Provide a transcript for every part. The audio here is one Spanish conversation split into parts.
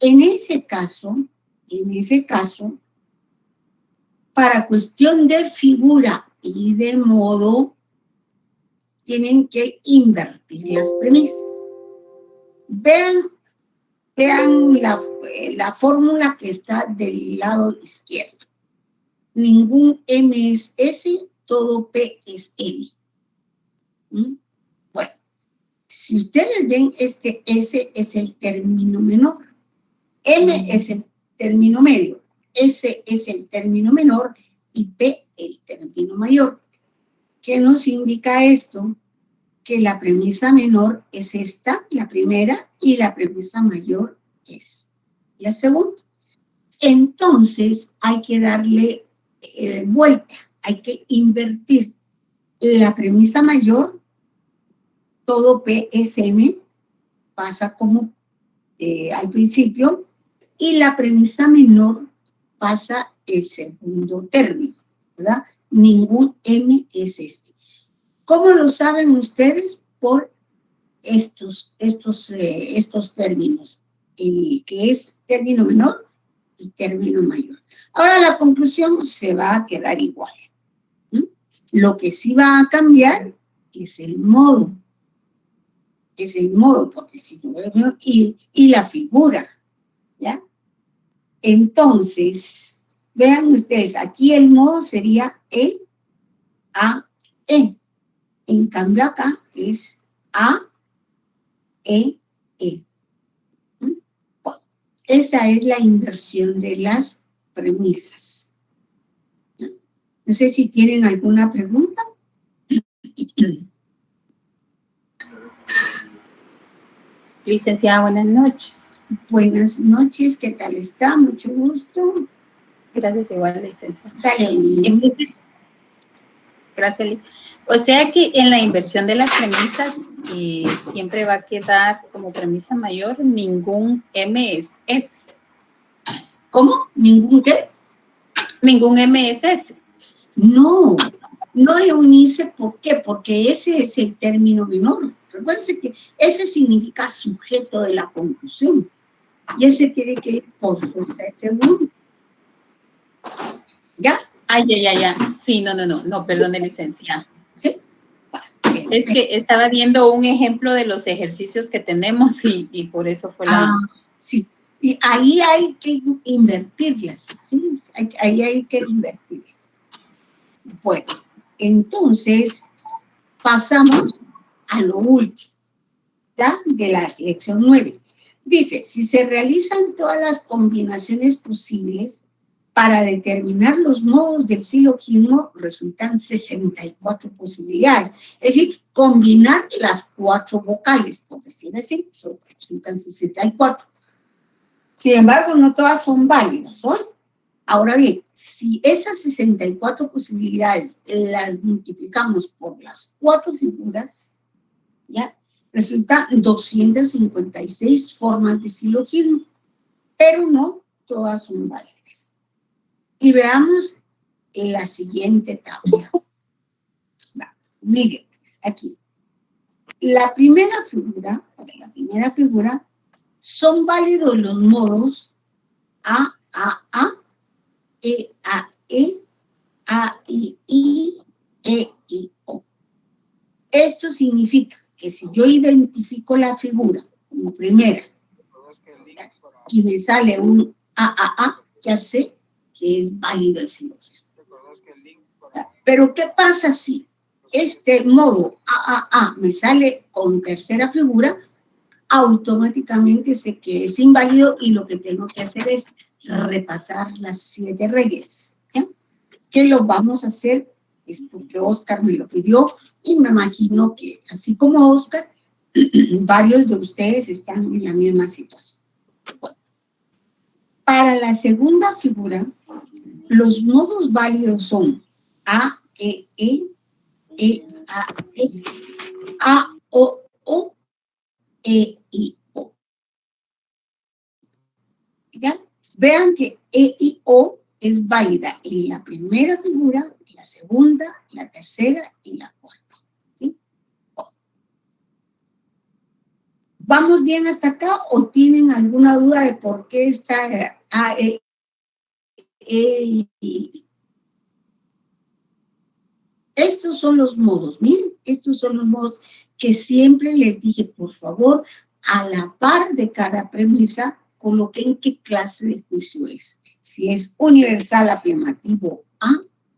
En ese caso, para cuestión de figura y de modo, tienen que invertir las premisas. Vean la fórmula que está del lado izquierdo. Ningún M es S, todo P es N. Bueno, si ustedes ven, este S es el término menor, M es el término medio, S es el término menor y P el término mayor. ¿Qué nos indica esto? Que la premisa menor es esta, la primera, y la premisa mayor es la segunda. Entonces hay que darle vuelta, hay que invertir. La premisa mayor, todo P es M, pasa como al principio, y la premisa menor pasa el segundo término, ¿verdad? Ningún M es este. ¿Cómo lo saben ustedes? Por estos términos, el que es término menor y término mayor. Ahora la conclusión se va a quedar igual. Lo que sí va a cambiar es el modo. Porque si no, y la figura, ¿ya? Entonces, vean ustedes, aquí el modo sería E, A, E. En cambio acá es A, E, E. Bueno, esa es la inversión de las premisas. No sé si tienen alguna pregunta. Licenciada, buenas noches. Buenas noches, ¿qué tal está? Mucho gusto. Gracias, igual, licenciada. Dale. Gracias, o sea que en la inversión de las premisas siempre va a quedar como premisa mayor ningún M es S. ¿Cómo? ¿Ningún qué? Ningún M es S. No hay un ICE, ¿por qué? Porque ese es el término menor. Recuérdense que ese significa sujeto de la conclusión. Y ese tiene que ir por fuerza de segundo. ¿Ya? Ya. Sí, no, perdón, licenciada. ¿Sí? Es que estaba viendo un ejemplo de los ejercicios que tenemos y por eso fue la... Sí, y ahí hay que invertirlas. ¿Sí? Ahí hay que invertirlas. Bueno, entonces pasamos a lo último, ¿ya? De la lección 9. Dice, si se realizan todas las combinaciones posibles para determinar los modos del silogismo, resultan 64 posibilidades. Es decir, combinar las 4 vocales, por decir así, resultan 64. Sin embargo, no todas son válidas hoy. Ahora bien, si esas 64 posibilidades las multiplicamos por las 4 figuras, ¿ya? Resulta 256 formas de silogismo, pero no todas son válidas. Y veamos la siguiente tabla. Miren, aquí. La primera figura, son válidos los modos A, E, A, I, E, O. Esto significa que si yo identifico la figura como primera y me sale un A, ya sé que es válido el silogismo. Pero ¿qué pasa si este modo A me sale con tercera figura? Automáticamente sé que es inválido y lo que tengo que hacer es repasar las 7 reglas. ¿Ya? ¿Qué lo vamos a hacer? Es porque Oscar me lo pidió y me imagino que así como Oscar, varios de ustedes están en la misma situación. Bueno, para la segunda figura, los modos válidos son A, E, A, O, E, I, O. ¿Ya? Vean que E, I, O es válida en la primera figura, la segunda, la tercera y la cuarta. ¿Sí? ¿Vamos bien hasta acá o tienen alguna duda de por qué está A, E, I? Estos son los modos, miren, estos son los modos que siempre les dije, por favor, a la par de cada premisa, coloquen qué clase de juicio es. Si es universal afirmativo A,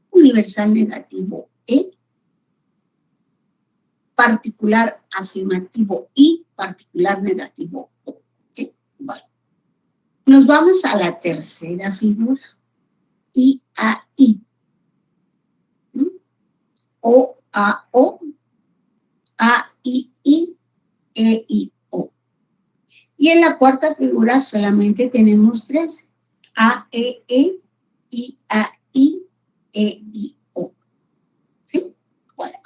universal negativo E, particular afirmativo I, particular negativo O. ¿Sí? Bueno. Nos vamos a la tercera figura, I, A, I. O, A, O, A, I, E, I, O. Y en la cuarta figura solamente tenemos tres, A, E, I, A, I, E, I, O. ¿Sí? Bueno,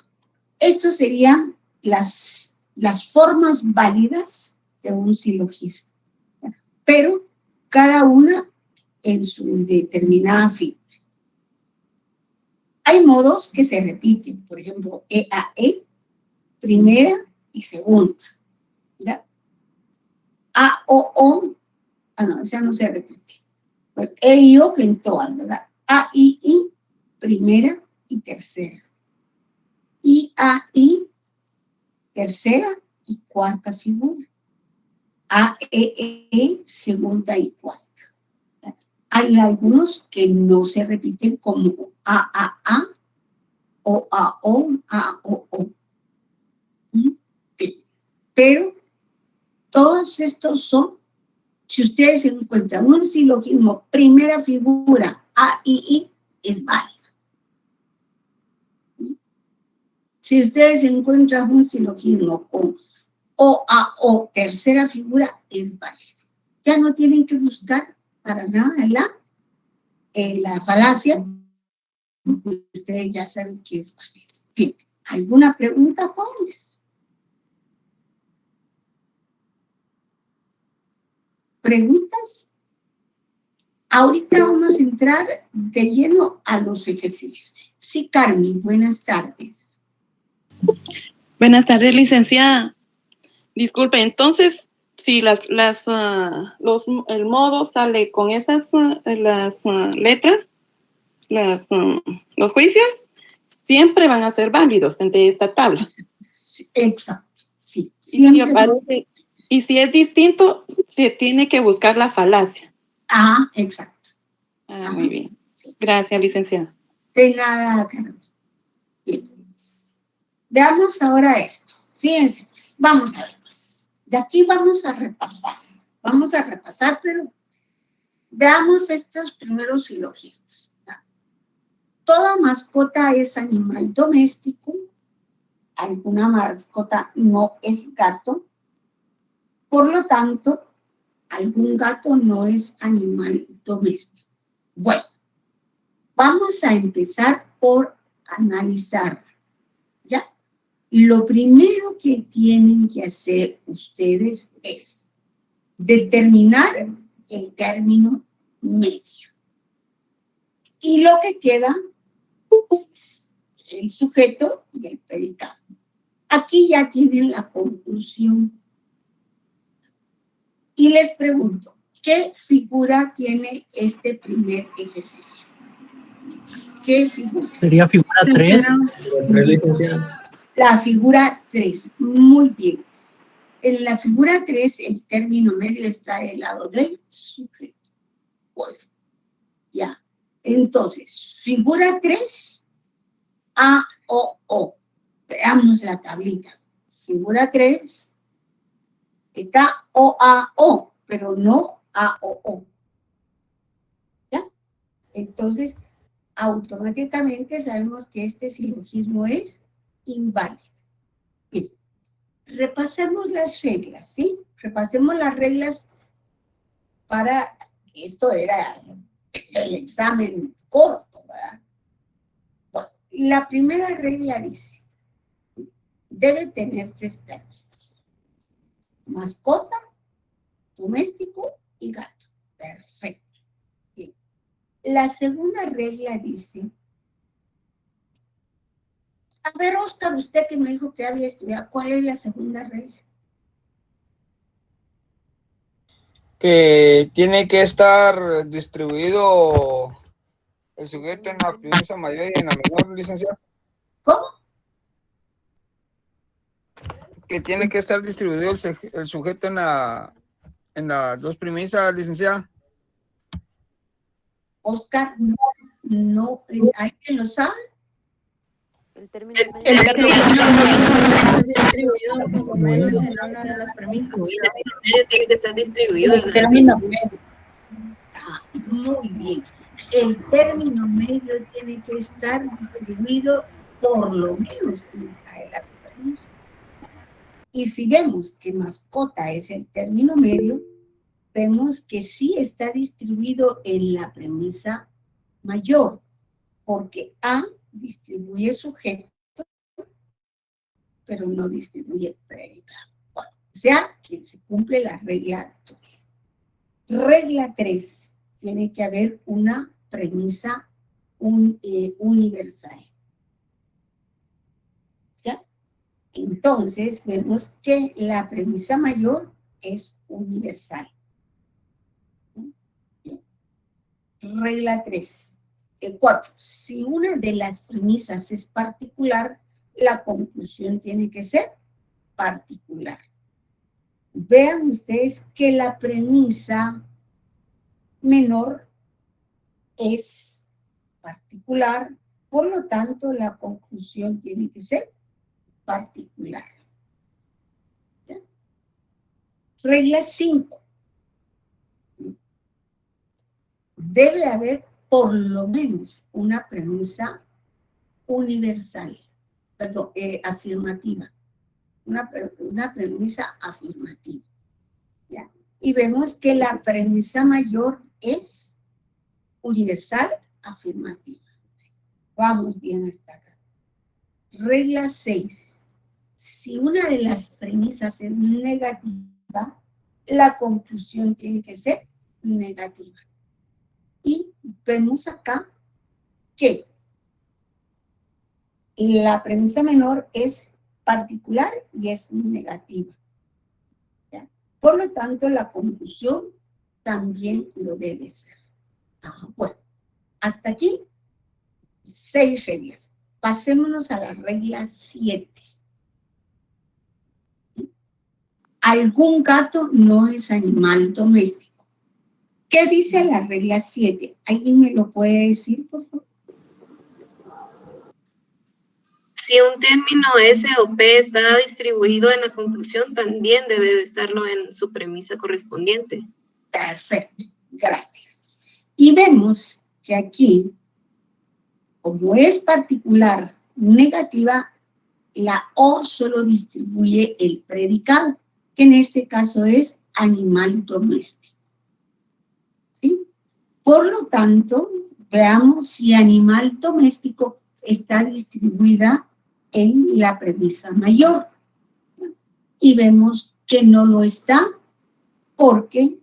estas serían las formas válidas de un silogismo, pero cada una en su determinada figura. Hay modos que se repiten, por ejemplo, EAE, primera y segunda. ¿Ya? AOO, no, esa no se repite. Bueno, EIO, que en todas, ¿verdad? AII, primera y tercera. IAI, tercera y cuarta figura. AEE, segunda y cuarta. Hay algunos que no se repiten como AAA, OAO, AOO. Pero todos estos son, si ustedes encuentran un silogismo, primera figura, AII, es válido. Si ustedes encuentran un silogismo con OAO, tercera figura, es válido. Ya no tienen que buscar para nada la falacia, ustedes ya saben que es válido. Bien, ¿alguna pregunta, jóvenes? ¿Preguntas? Ahorita vamos a entrar de lleno a los ejercicios. Sí, Carmen, buenas tardes. Buenas tardes, licenciada. Disculpe, entonces, si el modo sale con esas letras, los juicios siempre van a ser válidos de esta tabla. Exacto, sí. Siempre. Y si es distinto, se tiene que buscar la falacia. Ah, exacto. Muy bien. Sí. Gracias, licenciada. De nada, Carmen. Bien. Veamos ahora esto. Fíjense, pues, vamos a ver. Pues. De aquí vamos a repasar. Vamos a repasar, pero veamos estos primeros silogismos. Toda mascota es animal doméstico. Alguna mascota no es gato. Por lo tanto, algún gato no es animal doméstico. Bueno, vamos a empezar por analizar. ¿Ya? Lo primero que tienen que hacer ustedes es determinar el término medio. Y lo que queda es el sujeto y el predicado. Aquí ya tienen la conclusión. Y les pregunto, ¿qué figura tiene este primer ejercicio? ¿Qué figura? Sería figura 3. La figura 3, muy bien. En la figura 3, el término medio está del lado del sujeto. Bueno, ya. Entonces, figura 3, A, O, O. Veamos la tablita. Figura 3, está O, A, O, pero no A, O, O. ¿Ya? Entonces, automáticamente sabemos que este silogismo es inválido. Bien. Repasemos las reglas, ¿sí? Repasemos las reglas para, esto era el examen corto, ¿verdad? Bueno, la primera regla dice, debe tener 3 términos. Mascota, doméstico y gato. Perfecto. Bien. La segunda regla dice, a ver, Oscar, usted que me dijo que había estudiado, ¿cuál es la segunda regla? que tiene que estar distribuido el sujeto en la premisa mayor y en la menor, licenciado. ¿Cómo? Que tiene que estar distribuido el sujeto en las dos premisas, licenciada. Oscar, no ¿hay quien lo sabe? El término El medio distribuido por lo menos en una de las premisas. El medio tiene que ser distribuido en El término medio. Muy bien. El término medio tiene que estar distribuido por lo menos en una de las premisas. Y si vemos que mascota es el término medio, vemos que sí está distribuido en la premisa mayor, porque A distribuye sujeto, pero no distribuye predicado. Bueno, o sea, que se cumple la regla 2. Regla 3, tiene que haber una premisa universal. ¿Ya? Entonces, vemos que la premisa mayor es universal. Bien. Regla 3. 4. Si una de las premisas es particular, la conclusión tiene que ser particular. Vean ustedes que la premisa menor es particular, por lo tanto, la conclusión tiene que ser particular. ¿Ya? Regla 5. Debe haber por lo menos una premisa universal, perdón, afirmativa. Una premisa afirmativa. ¿Ya? Y vemos que la premisa mayor es universal afirmativa. Vamos bien hasta acá. Regla 6. Si una de las premisas es negativa, la conclusión tiene que ser negativa. Y vemos acá que la premisa menor es particular y es negativa. ¿Ya? Por lo tanto, la conclusión también lo debe ser. Bueno, hasta aquí 6 reglas. Pasémonos a la regla 7. Algún gato no es animal doméstico. ¿Qué dice la regla 7? ¿Alguien me lo puede decir, por favor? Si un término S o P está distribuido en la conclusión, también debe de estarlo en su premisa correspondiente. Perfecto, gracias. Y vemos que aquí, como es particular negativa, la O solo distribuye el predicado, que en este caso es animal doméstico. ¿Sí? Por lo tanto, veamos si animal doméstico está distribuida en la premisa mayor. Y vemos que no lo está porque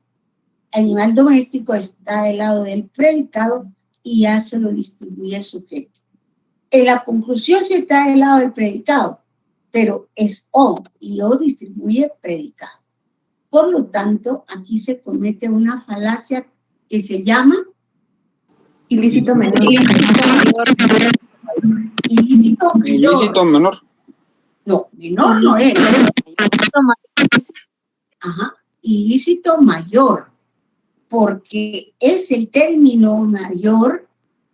animal doméstico está del lado del predicado y ya se lo distribuye el sujeto. En la conclusión sí está del lado del predicado, pero es O y O distribuye predicado. Por lo tanto, aquí se comete una falacia que se llama Ilícito menor. ilícito menor. Ilícito menor. No, menor no es. Ajá, ilícito mayor, porque es el término mayor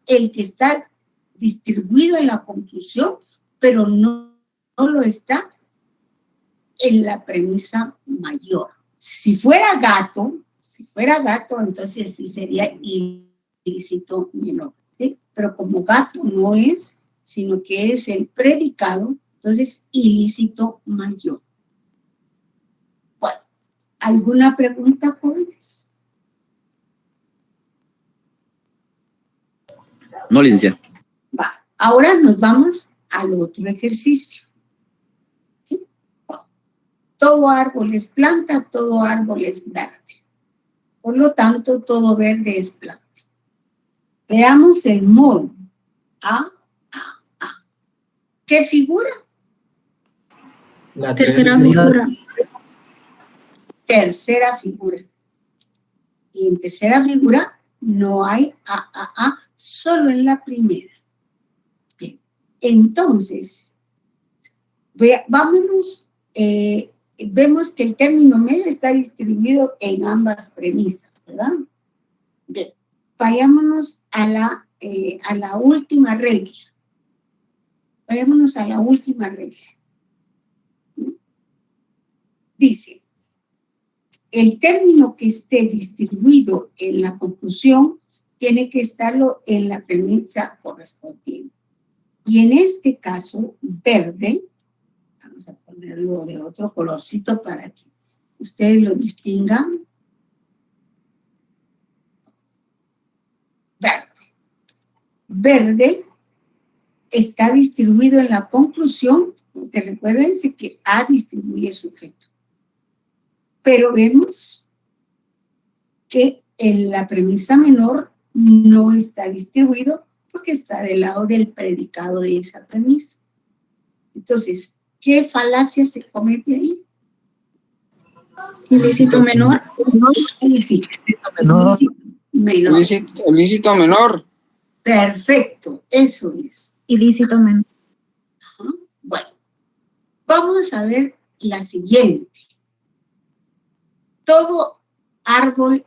el que está distribuido en la conclusión, pero no lo está en la premisa mayor. Si fuera gato, entonces sí sería ilícito menor, ¿sí? Pero como gato no es, sino que es el predicado, entonces ilícito mayor. Bueno, ¿alguna pregunta, jóvenes? No, licenciada. Va. Ahora nos vamos al otro ejercicio. ¿Sí? Bueno, todo árbol es planta, todo árbol es verde. Por lo tanto, todo verde es planta. Veamos el modo. A. ¿Qué figura? La tercera figura. Tercera figura. Y en tercera figura no hay A, solo en la primera. Bien, entonces, vámonos, vemos que el término medio está distribuido en ambas premisas, ¿verdad? Bien, vayámonos a la última regla. Vayámonos a la última regla. Dice, el término que esté distribuido en la conclusión tiene que estarlo en la premisa correspondiente. Y en este caso, verde, vamos a ponerlo de otro colorcito para que ustedes lo distingan. Verde está distribuido en la conclusión, porque recuérdense que A distribuye sujeto. Pero vemos que en la premisa menor no está distribuido porque está del lado del predicado de esa premisa. Entonces, ¿qué falacia se comete ahí? Ilícito menor. Ilícito menor. menor. Ilícito menor. Perfecto, eso es. Ilícito menor. Ajá. Bueno, vamos a ver la siguiente. Todo árbol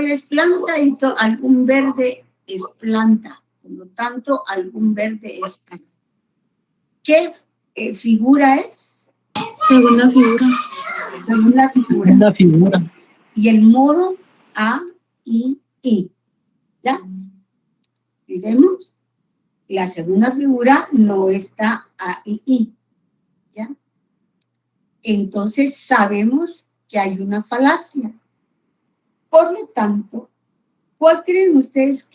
es planta y algún verde es planta. Por lo tanto, algún verde es planta. ¿Qué figura es? Segunda figura. Segunda figura. Segunda figura. Y el modo A, I, I. ¿Ya? Miremos. La segunda figura no está A, I, I. ¿Ya? Entonces sabemos que hay una falacia. Por lo tanto, ¿cuál creen ustedes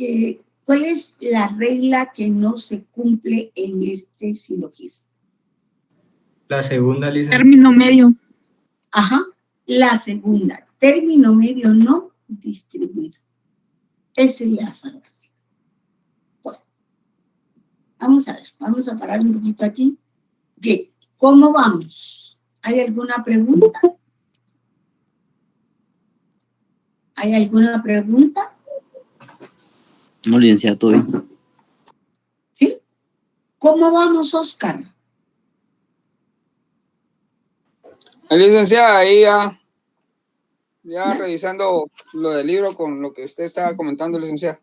cuál es la regla que no se cumple en este silogismo? La segunda, licenciada. Término medio. Ajá, la segunda, término medio no distribuido. Esa es la falacia. Bueno, vamos a ver, vamos a parar un poquito aquí. Bien, ¿cómo vamos? ¿Hay alguna pregunta? ¿Hay alguna pregunta? No, licenciada, todo bien. ¿Sí? ¿Cómo vamos, Oscar? Licenciada, ahí ya revisando lo del libro con lo que usted estaba comentando, licenciada.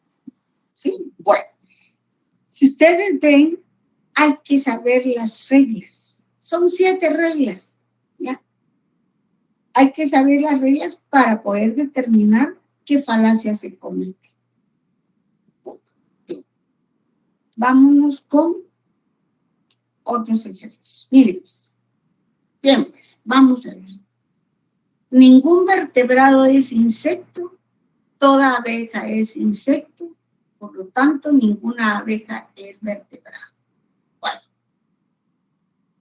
Sí, bueno. Si ustedes ven, hay que saber las reglas. Son 7 reglas, ¿ya? Hay que saber las reglas para poder determinar qué falacia se comete. Bien. Vámonos con otros ejercicios. Miren, pues. Bien, pues, vamos a ver. Ningún vertebrado es insecto, toda abeja es insecto, por lo tanto, ninguna abeja es vertebrado. Bueno,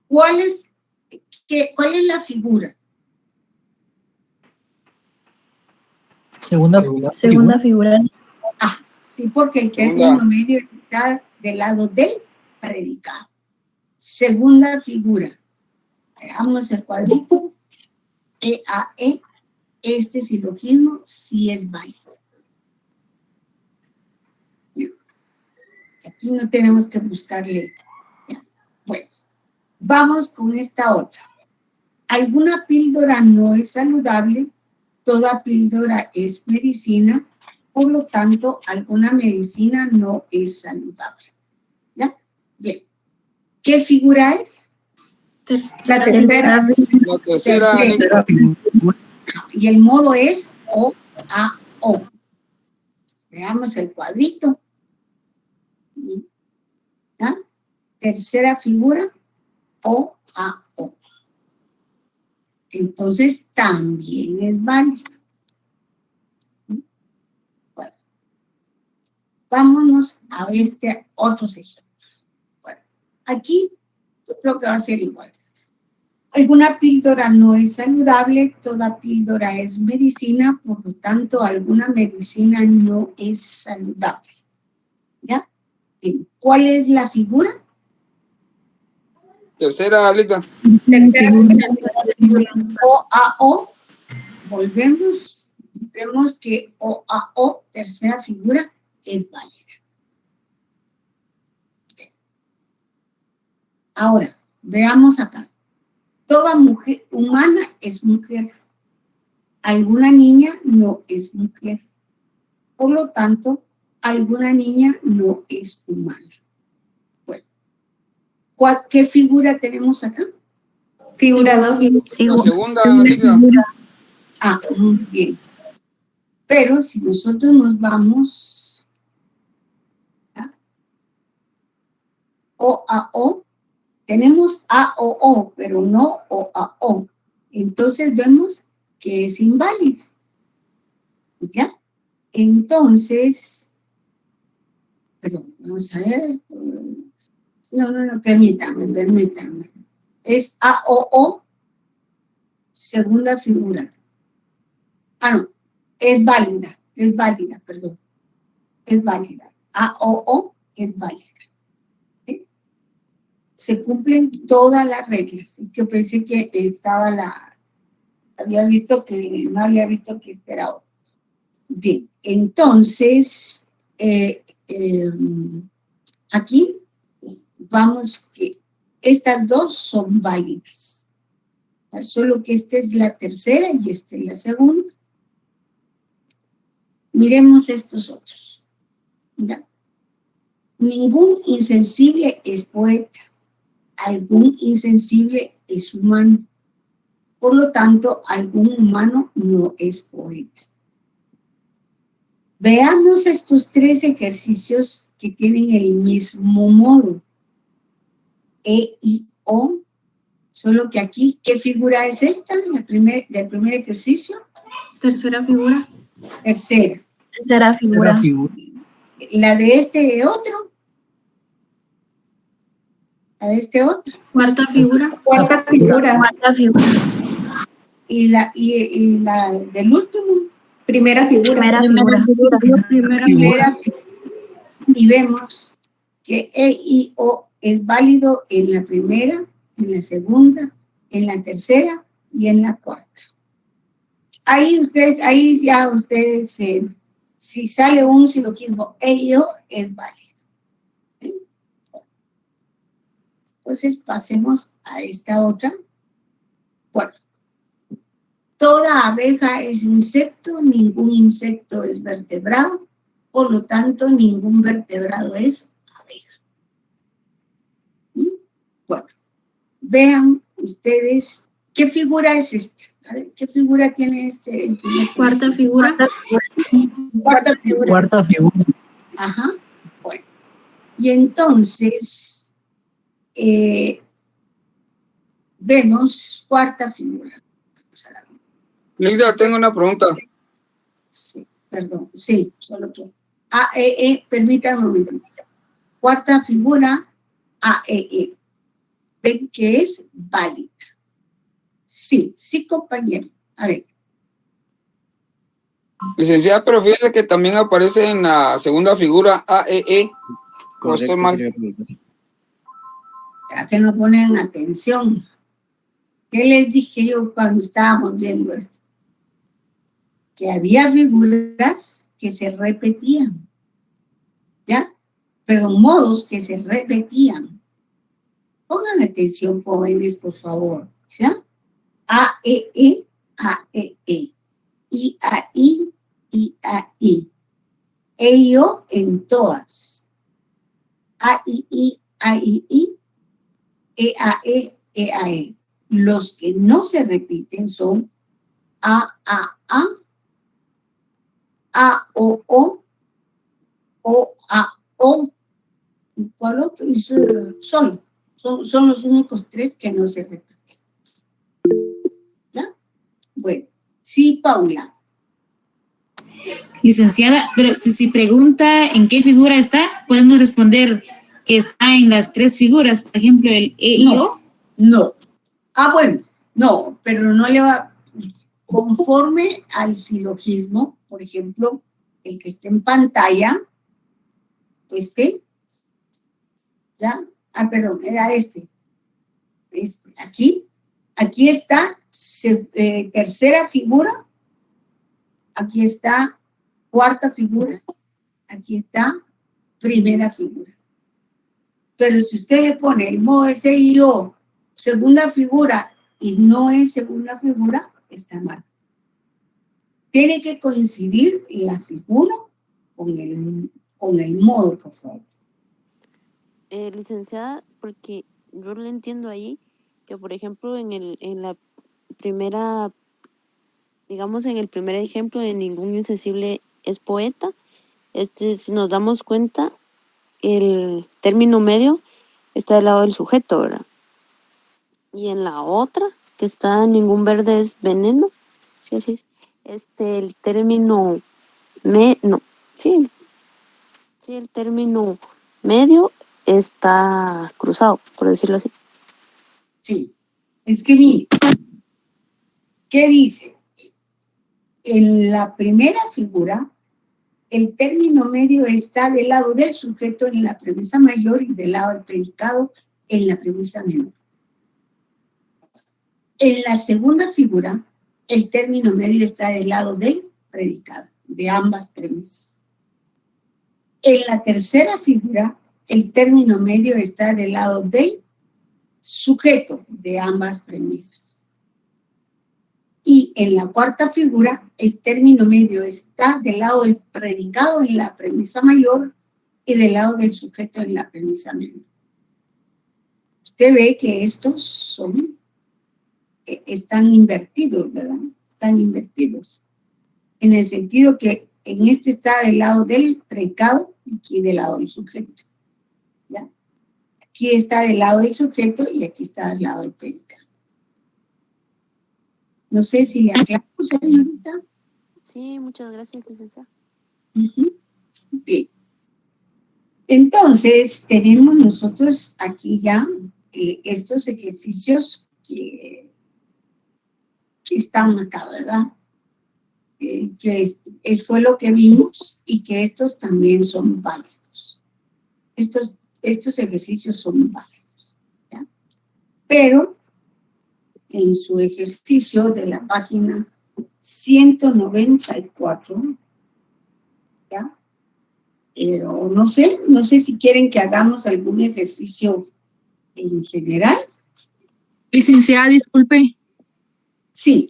¿cuál es la figura? Segunda figura. Ah, sí, porque el término medio está del lado del predicado. Segunda figura. Veamos el cuadrito. EAE. Este silogismo sí es válido. Aquí no tenemos que buscarle. Bueno, vamos con esta otra. Alguna píldora no es saludable, toda píldora es medicina, por lo tanto, alguna medicina no es saludable. ¿Ya? Bien. ¿Qué figura es? La tercera. La tercera figura. Y el modo es O-A-O. Veamos el cuadrito. ¿Ya? Tercera figura, O-A-O. Entonces, también es válido. Bueno, vámonos a otros ejemplos. Bueno, aquí yo creo que va a ser igual. Alguna píldora no es saludable, toda píldora es medicina, por lo tanto, alguna medicina no es saludable. ¿Ya? Bien, ¿cuál es la figura? Tercera, Alita. O-A-O. volvemos, vemos que OAO, tercera figura, es válida. Ahora, veamos acá. Toda mujer humana es mujer. Alguna niña no es mujer. Por lo tanto, alguna niña no es humana. Bueno, ¿qué figura tenemos acá? Figura 2. La segunda, Liga. Ah, muy bien. Pero si nosotros nos vamos a OAO, tenemos AOO, pero no OAO. Entonces vemos que es inválida. ¿Ya? Entonces, perdón, vamos a ver. No, permítanme. Es AOO, segunda figura. Ah, no, es válida, perdón. Es válida. AOO es válida. ¿Sí? Se cumplen todas las reglas. Es que yo pensé que estaba no había visto que este era otro. Bien, entonces, aquí vamos que estas dos son válidas. Solo que esta es la tercera y esta es la segunda. Miremos estos otros. ¿Ya? Ningún insensible es poeta. Algún insensible es humano. Por lo tanto, algún humano no es poeta. Veamos estos tres ejercicios que tienen el mismo modo. E, I, O. Solo que aquí, ¿qué figura es esta? Del primer ejercicio. Tercera figura. Tercera. Tercera figura. La de este otro. La de este otro. Cuarta figura. Cuarta figura. Cuarta figura. Y la del último. Primera figura. Primera figura. Y vemos que E, I, O es válido en la primera, en la segunda, en la tercera y en la cuarta. Ahí ya ustedes, si sale un silogismo E, I, O es válido. ¿Sí? Entonces pasemos a esta otra. Bueno. Toda abeja es insecto, ningún insecto es vertebrado, por lo tanto, ningún vertebrado es abeja. Bueno, vean ustedes, ¿qué figura es esta? A ver, ¿qué figura tiene el primer? Cuarta figura. Cuarta figura. Cuarta figura. Ajá, bueno. Y entonces, vemos cuarta figura. Liga, tengo una pregunta. Sí, perdón, sí, solo que permítame un momento. Cuarta figura, AEE. ¿Ven que es válida? Sí, compañero. A ver. Licenciada, pero fíjese que también aparece en la segunda figura AEE. No estoy mal. Ya que no ponen atención. ¿Qué les dije yo cuando estábamos viendo esto? Que había figuras que se repetían, ¿ya? Perdón, modos que se repetían. Pongan atención, jóvenes, por favor, ¿ya? AEE, AEE, IAI, IAI, EIO en todas, AII, AII, EAE, EAE. Los que no se repiten son AAA, AOO, OAO, ¿cuál otro? Son los únicos tres que no se repiten. ¿Ya? Bueno, sí, Paula. Licenciada, pero si pregunta en qué figura está, podemos responder que está en las tres figuras, por ejemplo, el E y O. No. Ah, bueno, no, pero no le va... Conforme al silogismo, por ejemplo, el que esté en pantalla, ¿ya? Ah, perdón, era este. Aquí está tercera figura, aquí está cuarta figura, aquí está primera figura. Pero si usted le pone el modo SIO, segunda figura, y no es segunda figura, está mal. Tiene que coincidir la figura con el modo, por favor. Licenciada, porque yo le entiendo ahí que, por ejemplo, en la primera, digamos, en el primer ejemplo de ningún insensible es poeta, si nos damos cuenta, el término medio está del lado del sujeto, ¿verdad? Y en la otra, que está ningún verde es veneno, sí, así es, el término el término medio está cruzado, por decirlo así. Sí, es que mire, ¿qué dice? En la primera figura, el término medio está del lado del sujeto en la premisa mayor y del lado del predicado en la premisa menor. En la segunda figura, el término medio está del lado del predicado, de ambas premisas. En la tercera figura, el término medio está del lado del sujeto de ambas premisas. Y en la cuarta figura, el término medio está del lado del predicado en la premisa mayor y del lado del sujeto en la premisa menor. Usted ve que estos están invertidos, ¿verdad? Están invertidos. En el sentido que en este está del lado del predicado y aquí del lado del sujeto. ¿Ya? Aquí está del lado del sujeto y aquí está del lado del predicado. No sé si le aclaro, señorita. Sí, muchas gracias, licenciada. Bien. Entonces, tenemos nosotros aquí ya estos ejercicios que están acá, ¿verdad? Que fue lo que vimos y que estos también son válidos. Estos ejercicios son válidos, ¿ya? Pero en su ejercicio de la página 194, ¿ya? Pero no sé si quieren que hagamos algún ejercicio en general. Licenciada, disculpe. Sí.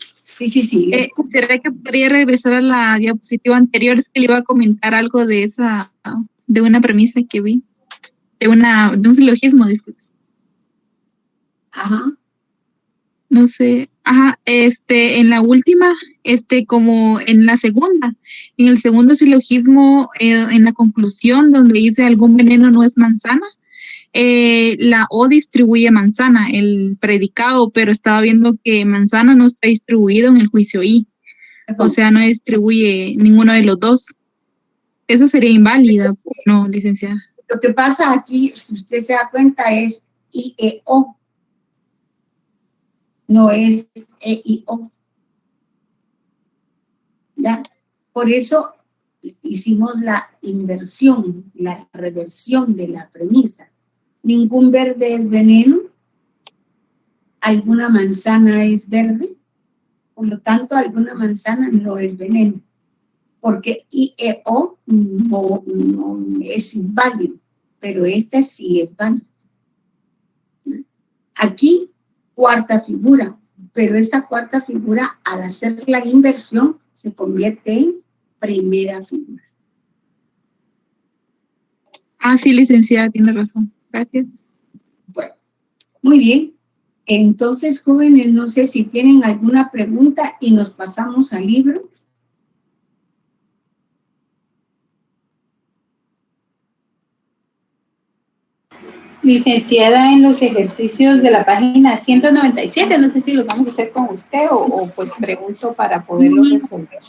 ¿Será que podría regresar a la diapositiva anterior? Es que le iba a comentar algo de una premisa que vi, de un silogismo, disculpe. Ajá. No sé, en la última, como en la segunda, en el segundo silogismo, en la conclusión donde dice algún veneno no es manzana, la O distribuye manzana, el predicado, pero estaba viendo que manzana no está distribuido en el juicio I, o sea, no distribuye ninguno de los dos. Esa sería inválida, ¿no, licenciada? Lo que pasa aquí, si usted se da cuenta, es IEO. No es EIO. ¿Ya? Por eso hicimos la inversión, la reversión de la premisa. Ningún verde es veneno, alguna manzana es verde, por lo tanto, alguna manzana no es veneno, porque IEO no es inválido, pero esta sí es válida. Aquí, cuarta figura, pero esta cuarta figura, al hacer la inversión, se convierte en primera figura. Sí, licenciada, tiene razón. Gracias. Bueno, muy bien. Entonces, jóvenes, no sé si tienen alguna pregunta y nos pasamos al libro. Licenciada, en los ejercicios de la página 197, no sé si los vamos a hacer con usted o pues pregunto para poderlos resolver.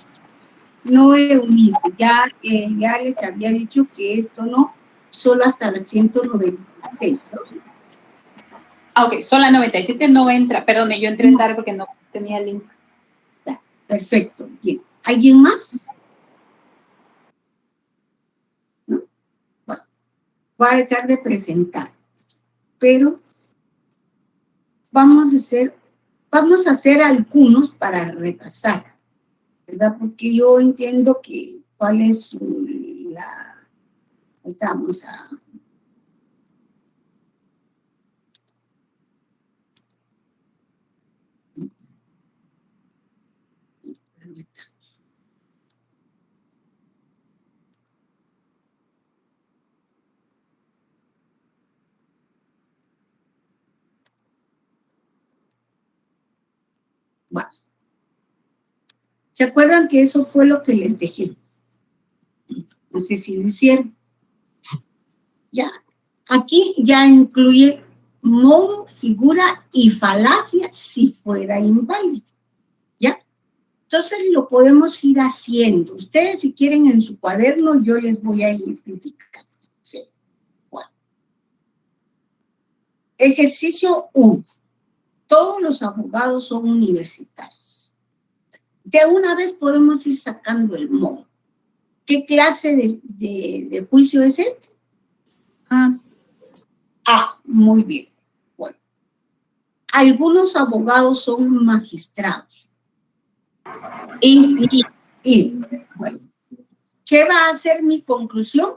No, Eunice, ya les había dicho que esto no, solo hasta la 196. Ok, solo la 97 no entra, perdón, yo entré tarde porque no tenía el link. Ya, perfecto, bien. ¿Alguien más? ¿No? Bueno, voy a dejar de presentar, pero vamos a hacer algunos para repasar. ¿verdad? Porque yo entiendo que cuál es ahorita vamos a... Bueno. ¿Se acuerdan que eso fue lo que les dejé? No sé si lo hicieron. Ya. Aquí ya incluye modo, figura y falacia si fuera inválido. ¿Ya? Entonces lo podemos ir haciendo. Ustedes si quieren en su cuaderno yo les voy a ir indicando. ¿Sí? Bueno. Ejercicio 1. Todos los abogados son universitarios. De una vez podemos ir sacando el modo. ¿Qué clase de juicio es este? Muy bien. Bueno. Algunos abogados son magistrados. Y bueno. ¿Qué va a ser mi conclusión?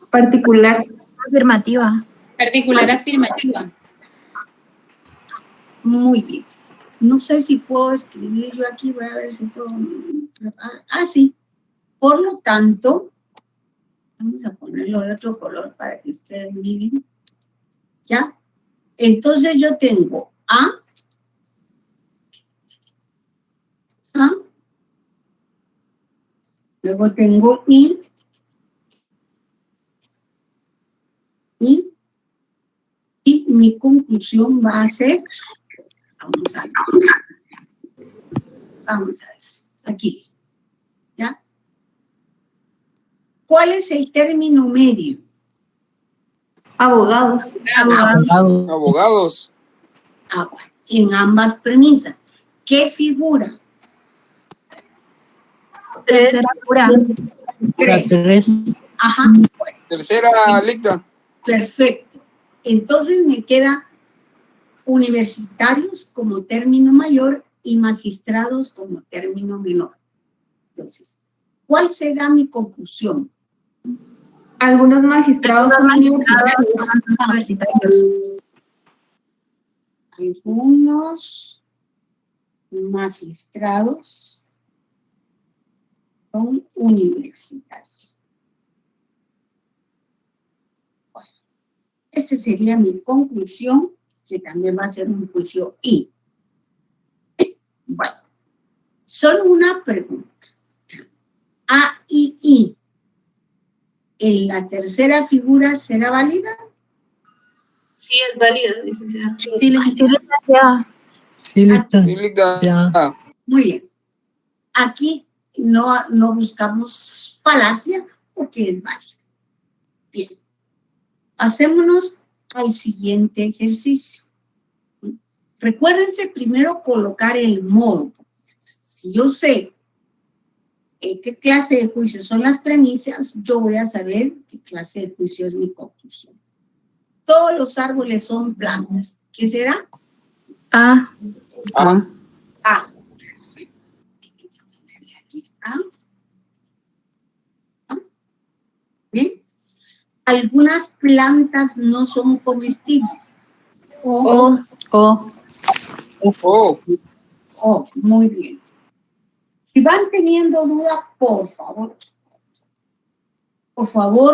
Particular. Afirmativa. Particular afirmativa. Muy bien. No sé si puedo escribir yo aquí, voy a ver si puedo. Sí. Por lo tanto, vamos a ponerlo de otro color para que ustedes miren. ¿Ya? Entonces yo tengo A. Luego tengo I. Y mi conclusión va a ser, vamos a ver, aquí, ¿ya? ¿Cuál es el término medio? Abogados. Abogados. Bueno, en ambas premisas. ¿Qué figura? Tercera figura. 3. Ajá. Bueno. Tercera licta. Perfecto. Entonces me queda universitarios como término mayor y magistrados como término menor. Entonces, ¿cuál será mi conclusión? Algunos magistrados son universitarios. Algunos magistrados son universitarios. Esa sería mi conclusión, que también va a ser un juicio I. Bueno, solo una pregunta. A y I, ¿en la tercera figura será válida? Sí, es válida, licenciada. Sí, licenciada. Sí, licenciada. Muy bien. Aquí no buscamos falacia porque es válido. Bien. Hacémonos al siguiente ejercicio. Recuérdense primero colocar el modo. Si yo sé qué clase de juicio son las premisas, yo voy a saber qué clase de juicio es mi conclusión. Todos los árboles son plantas. ¿Qué será? A. Bien. Algunas plantas no son comestibles. Muy bien. Si van teniendo duda, por favor,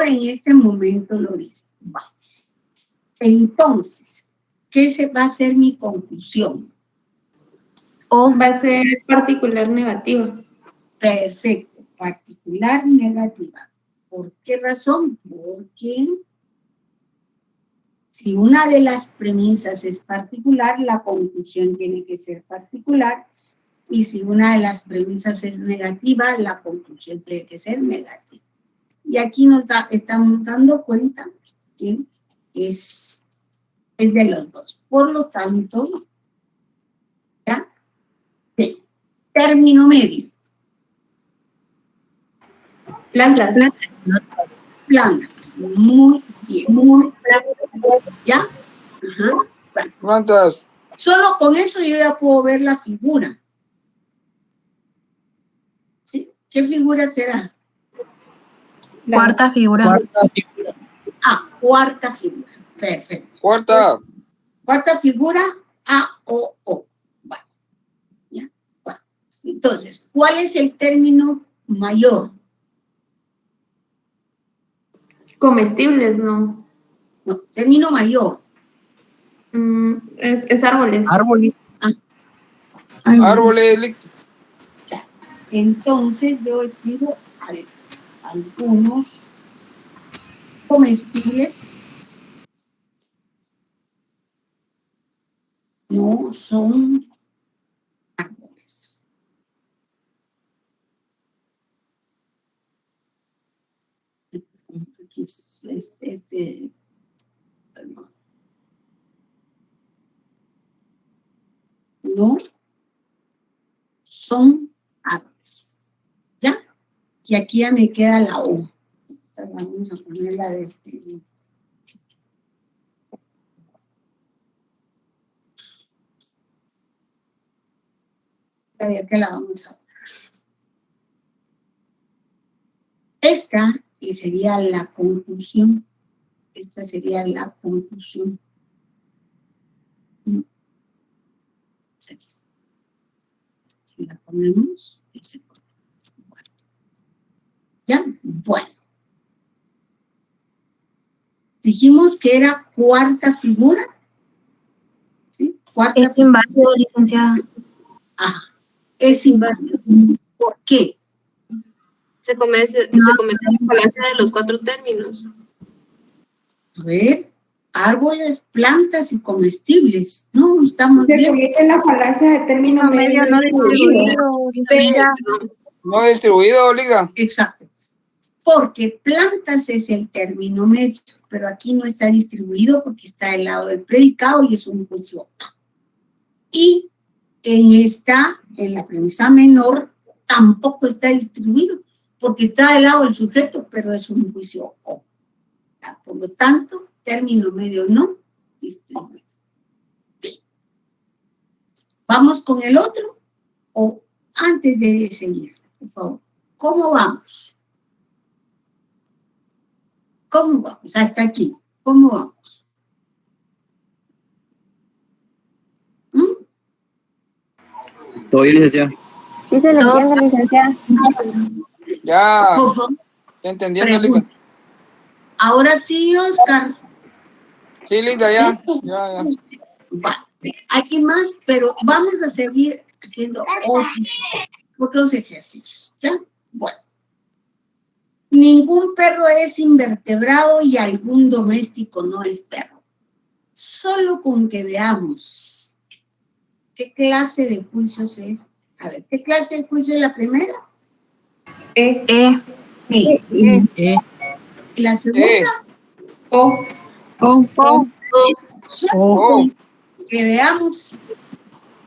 en este momento lo dicen. Entonces, ¿qué va a ser mi conclusión? Va a ser particular negativa. Perfecto, particular negativa. ¿Por qué razón? Porque si una de las premisas es particular, la conclusión tiene que ser particular. Y si una de las premisas es negativa, la conclusión tiene que ser negativa. Y aquí estamos dando cuenta que es de los dos. Por lo tanto, ¿ya? Bien. Término medio. Plantas. Muy bien. ¿Ya? Ajá. Bueno. ¿Cuántas? Solo con eso yo ya puedo ver la figura. ¿Qué figura será? Cuarta figura. Cuarta figura. Cuarta figura. Perfecto. Cuarta figura, A, O, O. Bueno, ¿ya? Bueno. Entonces, ¿cuál es el término mayor? Comestibles, no. No, término mayor. Es árboles. Árboles. Árboles. Ya. Entonces, yo escribo algunos comestibles no son árboles. No son árboles. ¿Ya? Y aquí ya me queda la O. Vamos a ponerla de este. Ya que la vamos a poner. Esta sería la conclusión. Esta sería la conclusión. Aquí. Si la ponemos, ¿ya? Bueno. Dijimos que era cuarta figura. ¿Sí? Cuarta es inválido, licenciada. Es inválido. ¿Por qué? Se comete la falacia de los 4 términos. A ver, árboles, plantas y comestibles. No, estamos bien. Se comete la falacia de término medio no distribuido. No distribuido, Liga. Exacto. Porque plantas es el término medio, pero aquí no está distribuido porque está del lado del predicado y es un juicio A. Y en la premisa menor tampoco está distribuido porque está del lado del sujeto, pero es un juicio O. Por lo tanto, término medio no distribuido. Bien. ¿Vamos con el otro? O antes de seguir, por favor. ¿Cómo vamos? ¿Cómo vamos? Hasta aquí. ¿Cómo vamos? Todo bien, licenciada. Sí se le entiende, licenciada. Ya. Por favor. Ya entendiendo, Liga. Ahora sí, Oscar. Sí, Liga, ya. Bueno, aquí más, pero vamos a seguir haciendo otros ejercicios. ¿Ya? Bueno. Ningún perro es invertebrado y algún doméstico no es perro. Solo con que veamos qué clase de juicios es. A ver, ¿qué clase de juicio es la primera? E. ¿Y la segunda? O. Solo con que veamos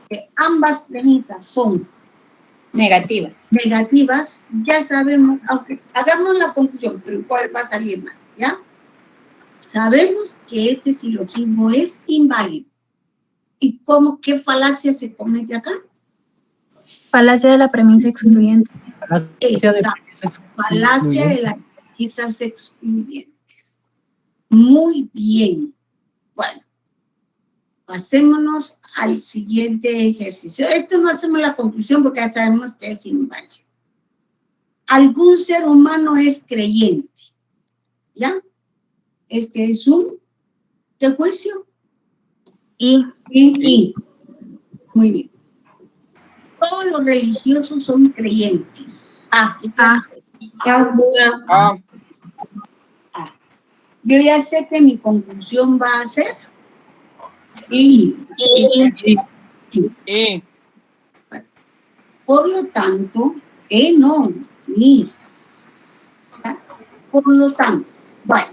que ambas premisas son negativas, ya sabemos, aunque hagamos la conclusión, pero ¿cuál va a salir mal? ¿Ya? Sabemos que este silogismo es inválido. ¿Y qué falacia se comete acá? Falacia de la premisa excluyente. Falacia de las premisas excluyentes. Muy bien. Bueno, pasémonos al siguiente ejercicio. Esto no hacemos la conclusión porque ya sabemos que es inválido. Algún ser humano es creyente. ¿Ya? Este es un juicio. Y. Muy bien. Todos los religiosos son creyentes. Yo ya sé que mi conclusión va a ser Por lo tanto, no, ni. Por lo tanto, bueno,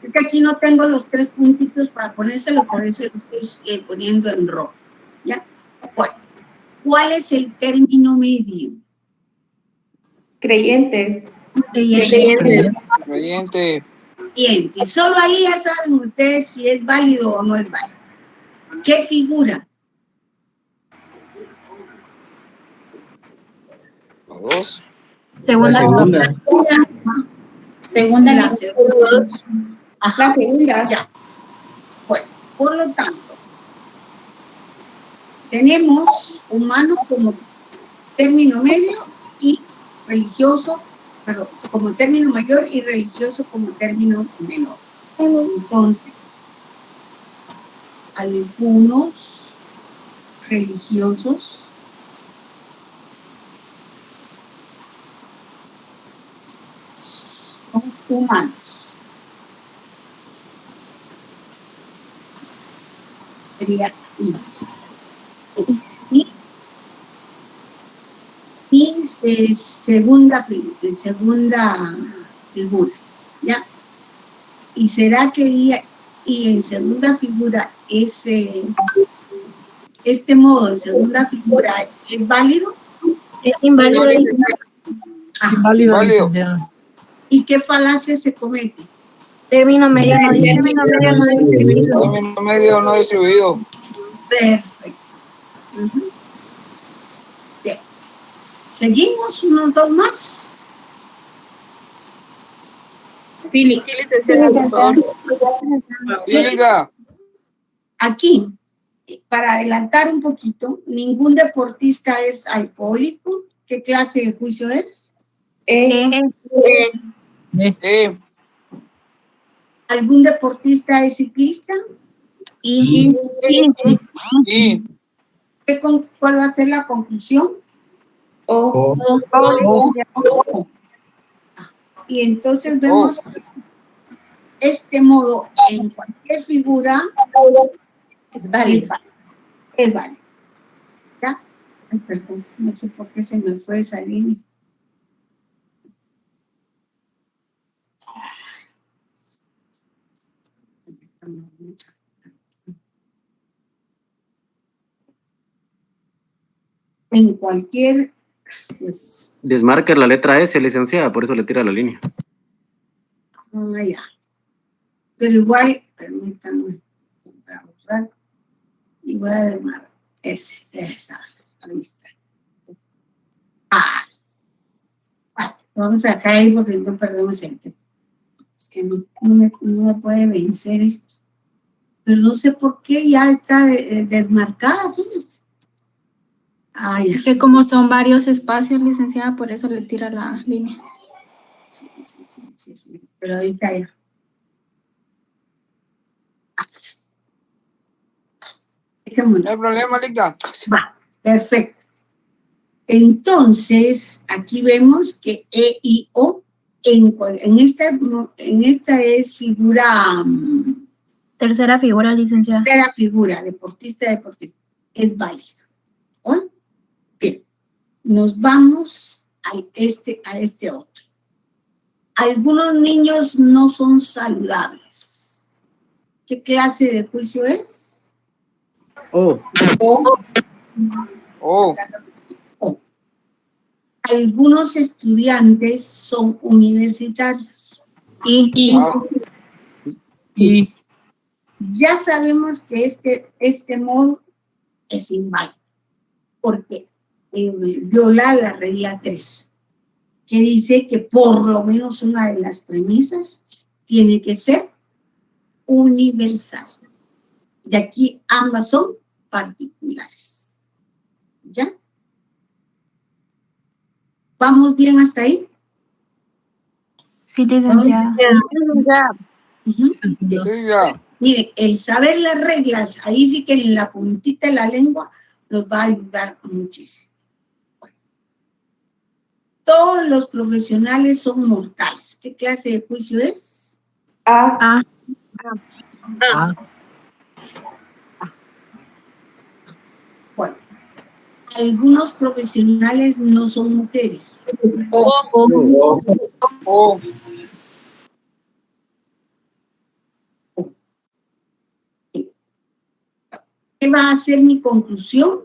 es que aquí no tengo los 3 puntitos para ponérselo, por eso lo estoy poniendo en rojo. ¿Ya? Bueno, ¿cuál es el término medio? Creyentes. Creyentes. Solo ahí ya saben ustedes si es válido o no es válido. ¿Qué figura? Los dos. Segunda. Segunda. La segunda. Ajá. La segunda. Ya. Bueno, por lo tanto, tenemos humano como término medio y religioso, perdón, como término mayor y religioso como término menor. Entonces, algunos religiosos son humanos. Sería y segunda figura, ¿ya? ¿Y será que y en segunda figura este modo en segunda figura es válido? Es inválido. Inválido, licenciada. ¿Y qué falacia se comete? Término medio no dice. Término medio no distribuido. Perfecto. Bien. ¿Seguimos unos dos más? Sí, licenciada, por favor. Aquí, para adelantar un poquito, ningún deportista es alcohólico. ¿Qué clase de juicio es? ¿Algún deportista es ciclista? ¿Cuál va a ser la conclusión? Y entonces vemos este modo en cualquier figura es válido. Es válido. ¿Ya? Ay, perdón, no sé por qué se me fue esa línea. En cualquier, pues, Desmarca la letra S, licenciada, por eso le tira la línea. ya. Pero igual, permítanme, voy a borrar y voy a desmarcar esa, ahí está. Bueno, vamos a dejar ahí porque no perdemos el tiempo. Es que no me puede vencer esto. Pero no sé por qué ya está desmarcada, fíjense. Es que como son varios espacios, licenciada, por eso le tira la línea. Sí. Pero ahorita ya. No hay problema, Licta. Va, perfecto. Entonces, aquí vemos que E y O en esta es figura. Tercera figura, licenciada. Tercera figura, deportista, es válido. ¿Oh? Bien, nos vamos a este otro. Algunos niños no son saludables. ¿Qué clase de juicio es? Algunos estudiantes son universitarios. Y ya sabemos que este modo es inválido, porque viola la regla 3, que dice que por lo menos una de las premisas tiene que ser universal. Y aquí ambas son particulares. ¿Ya? ¿Vamos bien hasta ahí? Sí, licenciada. Miren, el saber las reglas, ahí sí que en la puntita de la lengua nos va a ayudar muchísimo. Bueno. Todos los profesionales son mortales. ¿Qué clase de juicio es? Bueno, algunos profesionales no son mujeres. ¿Qué va a ser mi conclusión?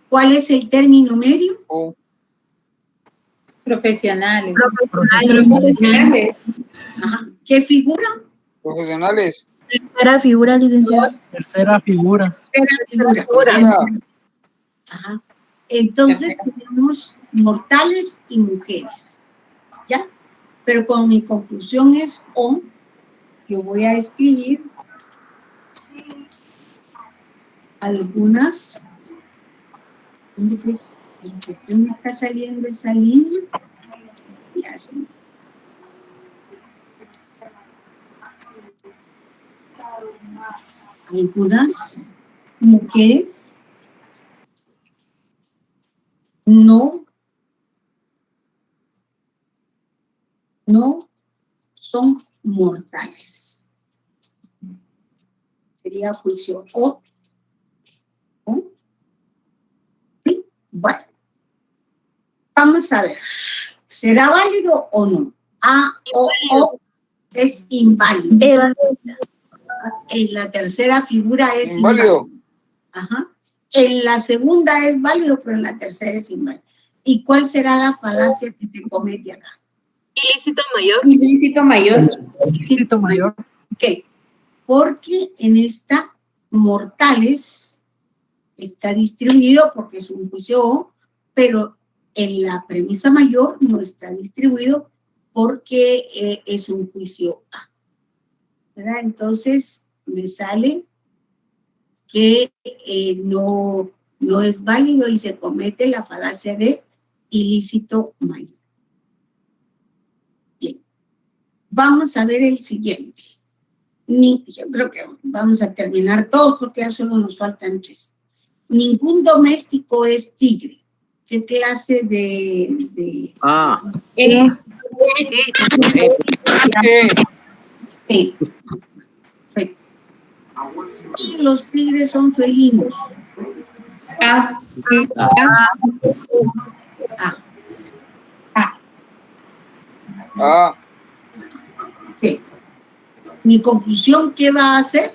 ¿Cuál es el término medio? Profesionales. Ajá. ¿Qué figura? Profesionales. Tercera figura, licenciada. Tercera figura. Tercera figura. Ajá. Entonces tenemos mortales y mujeres, ¿ya? Pero como mi conclusión es O, yo voy a escribir algunas. ¿Dónde pues? ¿Por qué me está saliendo esa línea? Ya se me... Algunas mujeres no son mortales. Sería juicio O. ¿Sí? Bueno, vamos a ver. ¿Será válido o no? A o O es inválido. En la tercera figura es inválido. Ajá. En la segunda es válido, pero en la tercera es inválido. ¿Y cuál será la falacia que se comete acá? Ilícito mayor. Ilícito mayor. Ilícito mayor. Ok. Porque en esta mortales está distribuido porque es un juicio O, pero en la premisa mayor no está distribuido porque es un juicio A. ¿Verdad? Entonces me sale que no es válido y se comete la falacia de ilícito mayor. Bien, vamos a ver el siguiente. Yo creo que vamos a terminar todos porque ya solo nos faltan 3. Ningún doméstico es tigre. ¿Qué clase de... Y los tigres son felinos. Okay. Mi conclusión, ¿qué va a hacer?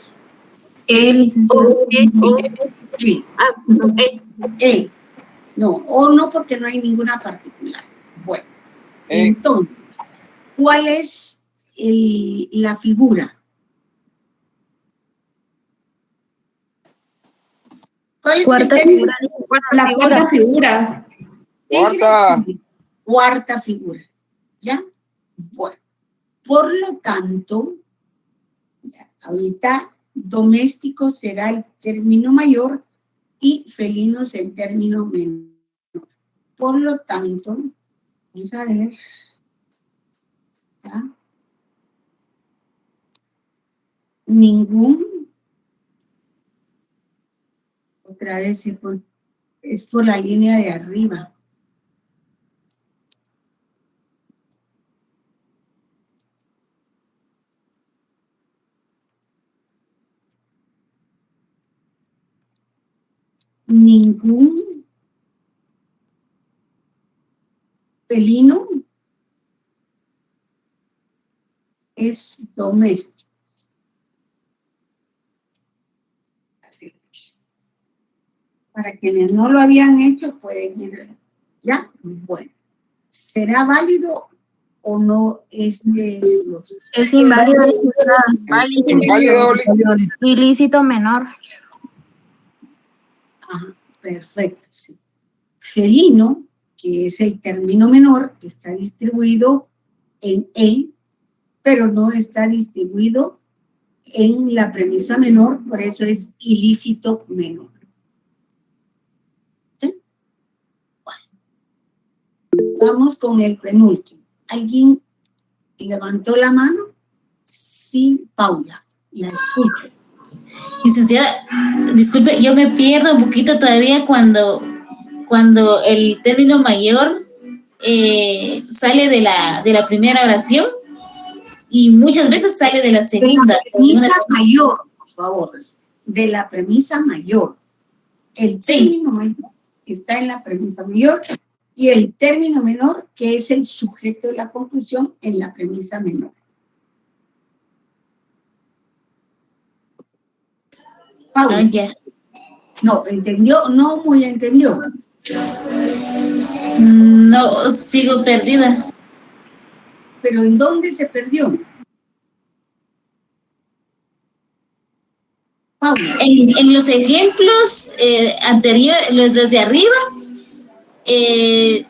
Licenciado. No, o no, porque no hay ninguna particular. Bueno, entonces, ¿cuál es la figura? ¿Cuál es Cuarta figura. La cuarta figura. Cuarta figura. ¿Ya? Bueno, por lo tanto, ya, ahorita doméstico será el término mayor y felinos el término menor. Por lo tanto, vamos a ver. ¿Ya? Ningún, otra vez es por la línea de arriba. Ningún felino es doméstico. Así. Para quienes no lo habían hecho, pueden ir. ¿Ya? Bueno. ¿Será válido o no Es inválido. Ilícito menor. Ajá, perfecto, sí. Felino, que es el término menor, que está distribuido en E, pero no está distribuido en la premisa menor, por eso es ilícito menor. ¿Sí? Bueno. Vamos con el penúltimo. ¿Alguien levantó la mano? Sí, Paula, la escucho. Licenciada, disculpe, yo me pierdo un poquito todavía cuando el término mayor sale de la primera oración y muchas veces sale de la segunda. De la premisa mayor, por favor, de la premisa mayor. El término mayor está en la premisa mayor y el término menor, que es el sujeto de la conclusión, en la premisa menor. Paula. No, ¿entendió? No muy entendió. No, sigo perdida. ¿Pero en dónde se perdió? Paula. En los ejemplos anteriores, los de arriba, el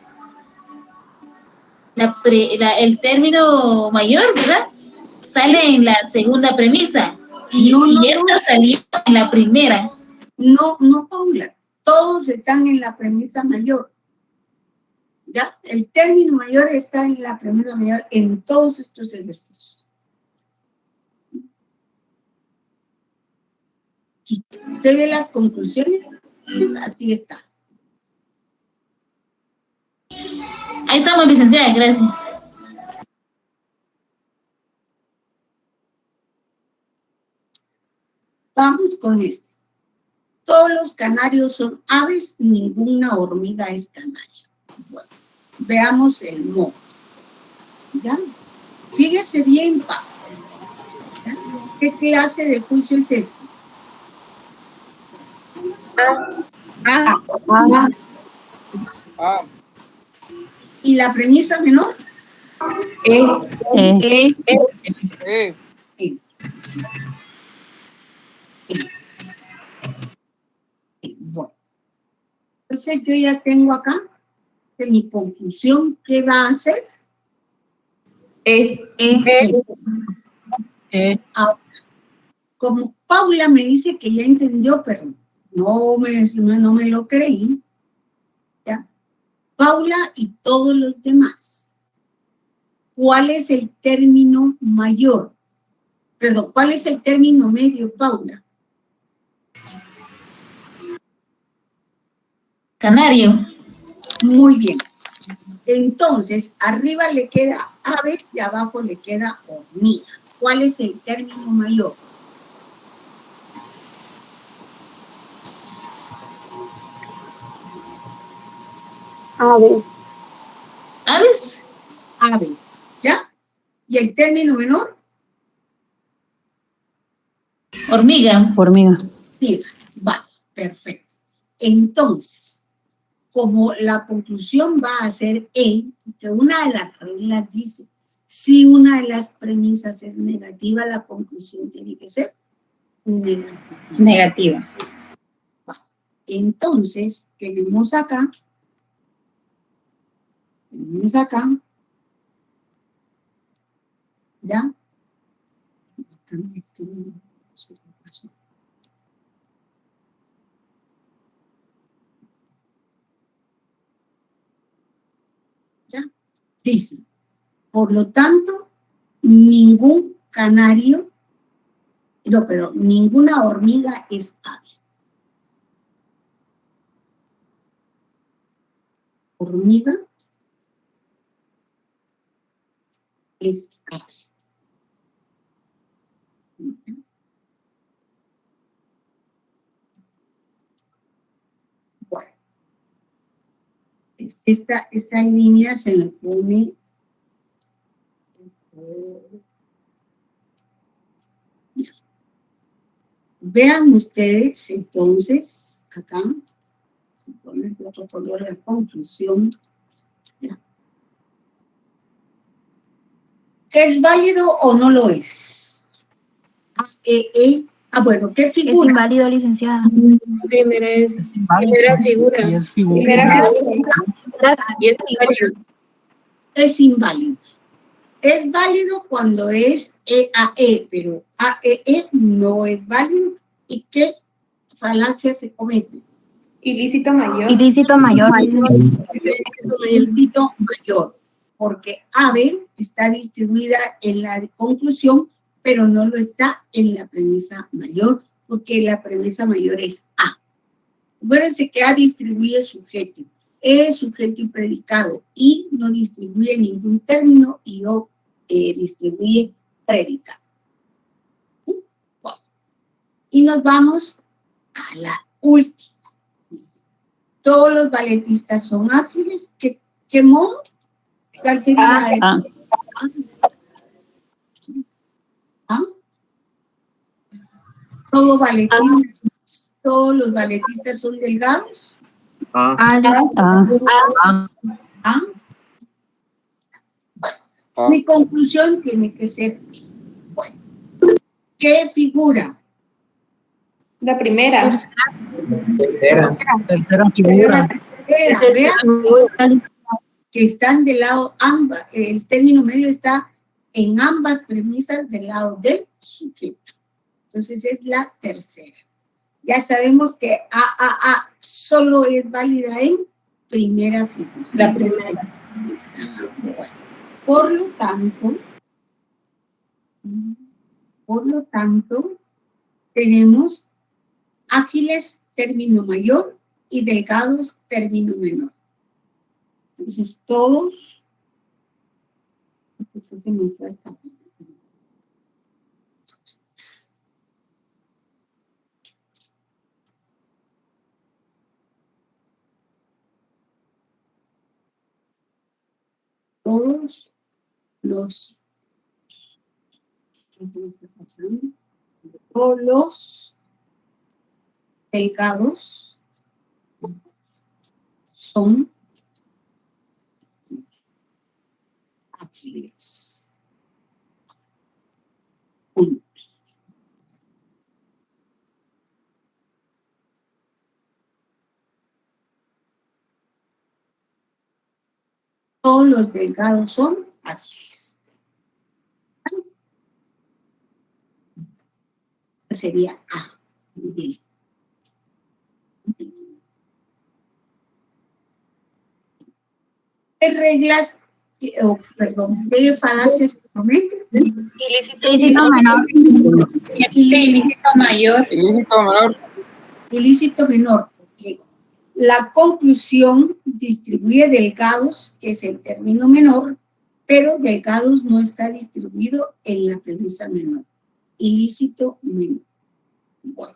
término mayor, ¿verdad? Sale en la segunda premisa y esta salió en la primera. No, Paula, todos están en la premisa mayor. ¿Ya? El término mayor está en la premisa mayor en todos estos ejercicios. ¿Usted ve las conclusiones? Pues así está. Ahí estamos, licenciada, gracias. Vamos con esto. Todos los canarios son aves, ninguna hormiga es canario. Bueno, veamos el modo. ¿Ya? Fíjese bien, Pablo. ¿Qué clase de juicio es este? ¿Y la premisa menor? Bueno, entonces yo ya tengo acá que mi confusión, ¿qué va a hacer? Ahora, como Paula me dice que ya entendió, pero no me lo creí, ¿ya? Paula y todos los demás, ¿cuál es el término mayor? Perdón, ¿cuál es el término medio, Paula? Canario. Muy bien. Entonces, arriba le queda aves y abajo le queda hormiga. ¿Cuál es el término mayor? Aves. ¿Aves? Aves, ¿ya? ¿Y el término menor? Hormiga. Hormiga. Hormiga. Vale, perfecto. Entonces, como la conclusión va a ser que una de las reglas dice, si una de las premisas es negativa, la conclusión tiene que ser negativa. Entonces, tenemos acá, ¿ya? ¿Ya? Dice, por lo tanto, ningún canario, no, pero ninguna hormiga es ave. Hormiga es ave. Bueno, esta línea se me pone vean ustedes entonces acá se pone otro color de conclusión. Ya. ¿Es válido o no lo es? Bueno, ¿qué figura? Es inválido, licenciada. Primera figura. Y es figura. Y es inválido. Es inválido. Es válido cuando es EAE, pero AEE no es válido. ¿Y qué falacia se comete? Ilícito mayor. Ilícito mayor. Ilícito mayor, porque AVE está distribuida en la conclusión, pero no lo está en la premisa mayor, porque la premisa mayor es A. Acuérdense que A distribuye sujeto, E es sujeto y predicado, I no distribuye ningún término y O distribuye predicado. Bueno. Y nos vamos a la última. Todos los balletistas son ágiles. ¿Qué modo? ¿Cuál sería? Todos los balletistas son delgados. Mi conclusión tiene que ser, bueno, ¿qué figura? La primera. Tercera figura. Vean que están del lado, el término medio está en ambas premisas del lado del sujeto. Entonces es la tercera. Ya sabemos que AAA solo es válida en primera figura. La primera. Por lo tanto, tenemos ágiles término mayor y delgados término menor. Entonces, todos, se me fue esta. Todos los delgados son ágiles. Todos los delgados son ágiles. Sería A. ¿Qué reglas, qué falacias cometen? Ilícito menor. Ilícito mayor. Ilícito menor. Ilícito menor. Porque la conclusión distribuye delgados, que es el término menor, pero delgados no está distribuido en la premisa menor. Ilícito menor. Bueno.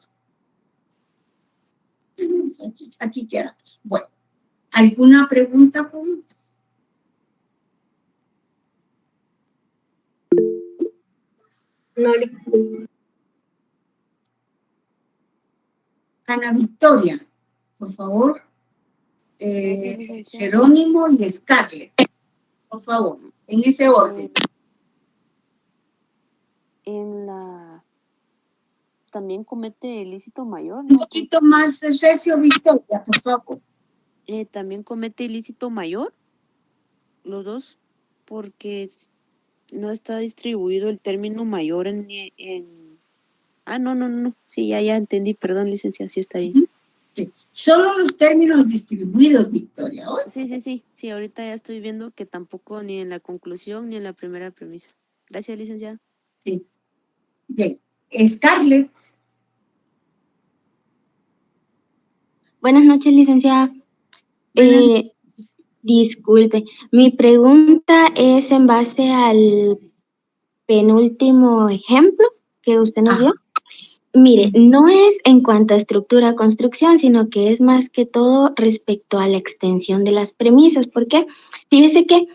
Aquí quedamos. Bueno. ¿Alguna pregunta, jóvenes? No. Ana Victoria, por favor. Jerónimo y Scarlett. Por favor, en ese orden. También comete ilícito mayor, ¿no? Un poquito más recio, Victoria, por favor. También comete ilícito mayor, los dos, porque no está distribuido el término mayor en no. Sí, ya entendí, perdón, licenciada, sí está bien. Sí. Solo los términos distribuidos, Victoria. ¿Oh? Sí, ahorita ya estoy viendo que tampoco ni en la conclusión ni en la primera premisa. Gracias, licenciada. Sí. Bien. Scarlett. Buenas noches, licenciada. Disculpe, mi pregunta es en base al penúltimo ejemplo que usted nos dio. Mire, no es en cuanto a estructura construcción, sino que es más que todo respecto a la extensión de las premisas. ¿Por qué? Fíjese que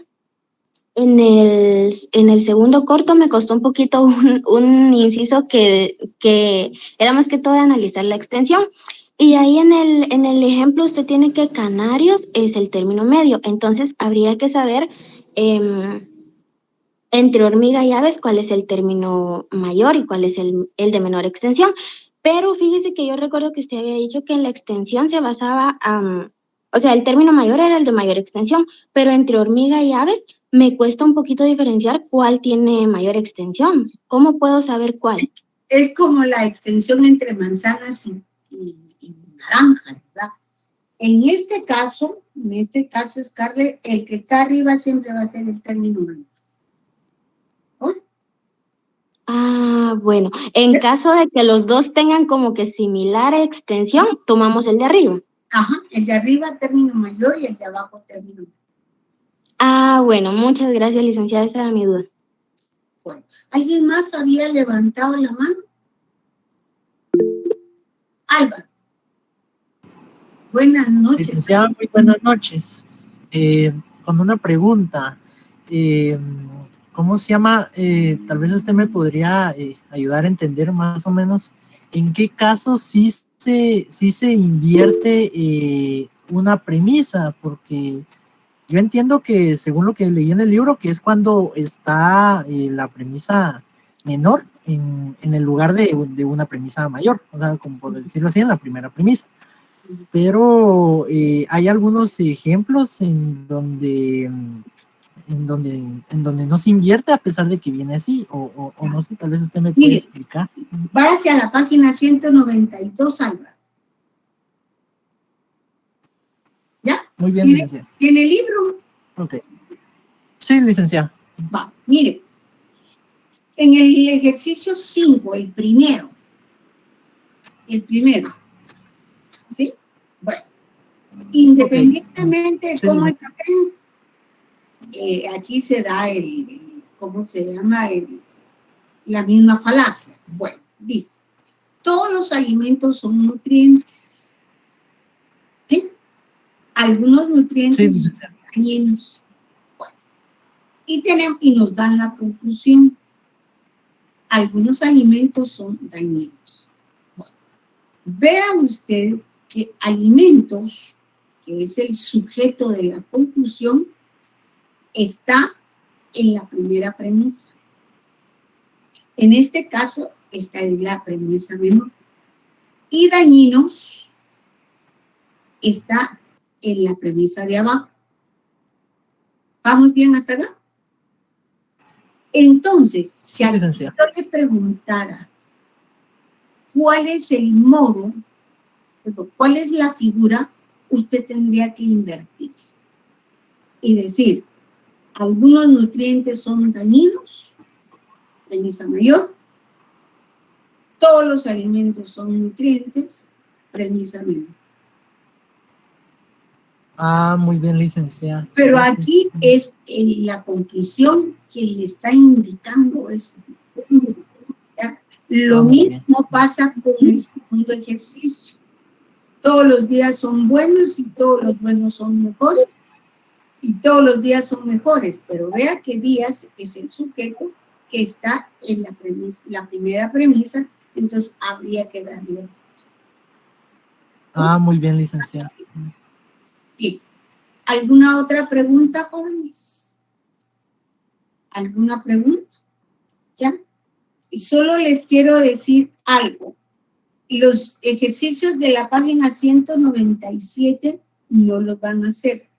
en el segundo corto me costó un poquito un inciso que era más que todo analizar la extensión. Y ahí en el ejemplo usted tiene que canarios es el término medio. Entonces habría que saber entre hormiga y aves cuál es el término mayor y cuál es el de menor extensión. Pero fíjese que yo recuerdo que usted había dicho que en la extensión se basaba, o sea, el término mayor era el de mayor extensión, pero entre hormiga y aves me cuesta un poquito diferenciar cuál tiene mayor extensión. ¿Cómo puedo saber cuál? Es como la extensión entre manzanas y naranja, ¿verdad? En este caso, Scarlett, el que está arriba siempre va a ser el término menor. Bueno, en caso de que los dos tengan como que similar extensión, tomamos el de arriba. Ajá, el de arriba término mayor y el de abajo término menor. Bueno, muchas gracias, licenciada, esa era mi duda. Bueno, ¿alguien más había levantado la mano? Álvaro. Buenas noches. Licenciada, muy buenas noches. Con una pregunta. ¿Cómo se llama? Tal vez usted me podría ayudar a entender más o menos en qué casos sí se invierte una premisa, porque yo entiendo que según lo que leí en el libro, que es cuando está la premisa menor en el lugar de una premisa mayor, o sea, como por decirlo así, en la primera premisa. pero hay algunos ejemplos en donde no se invierte a pesar de que viene así, o no sé, tal vez usted me puede explicar. Va hacia la página 192, Álvaro. ¿Ya? Muy bien, licenciada. ¿Tiene el libro? Ok. Sí, licenciada. Va, mire, pues, en el ejercicio 5, el primero, ¿sí? Bueno, independientemente de cómo es aquí se da ¿cómo se llama? La misma falacia. Bueno, dice, todos los alimentos son nutrientes, ¿sí? Algunos nutrientes son dañinos. Bueno, y nos dan la conclusión. Algunos alimentos son dañinos. Bueno, vea usted que alimentos, que es el sujeto de la conclusión, está en la primera premisa. En este caso, esta es la premisa menor. Y dañinos está en la premisa de abajo. ¿Vamos bien hasta acá? Entonces, si al yo le preguntara cuál es el modo, cuál es la figura, usted tendría que invertir y decir, algunos nutrientes son dañinos, premisa mayor, todos los alimentos son nutrientes, premisa menor. Ah, muy bien, licenciada. Pero aquí es la conclusión que le está indicando eso. ¿Ya? Lo mismo pasa con el segundo ejercicio. Todos los días son buenos y todos los buenos son mejores. Y todos los días son mejores. Pero vea que días es el sujeto que está en la primera premisa. Entonces habría que darle. Ah, muy bien, licenciada. Bien. ¿Alguna otra pregunta, jóvenes? ¿Alguna pregunta? ¿Ya? Y solo les quiero decir algo. Los ejercicios de la página 197 no los van a hacer.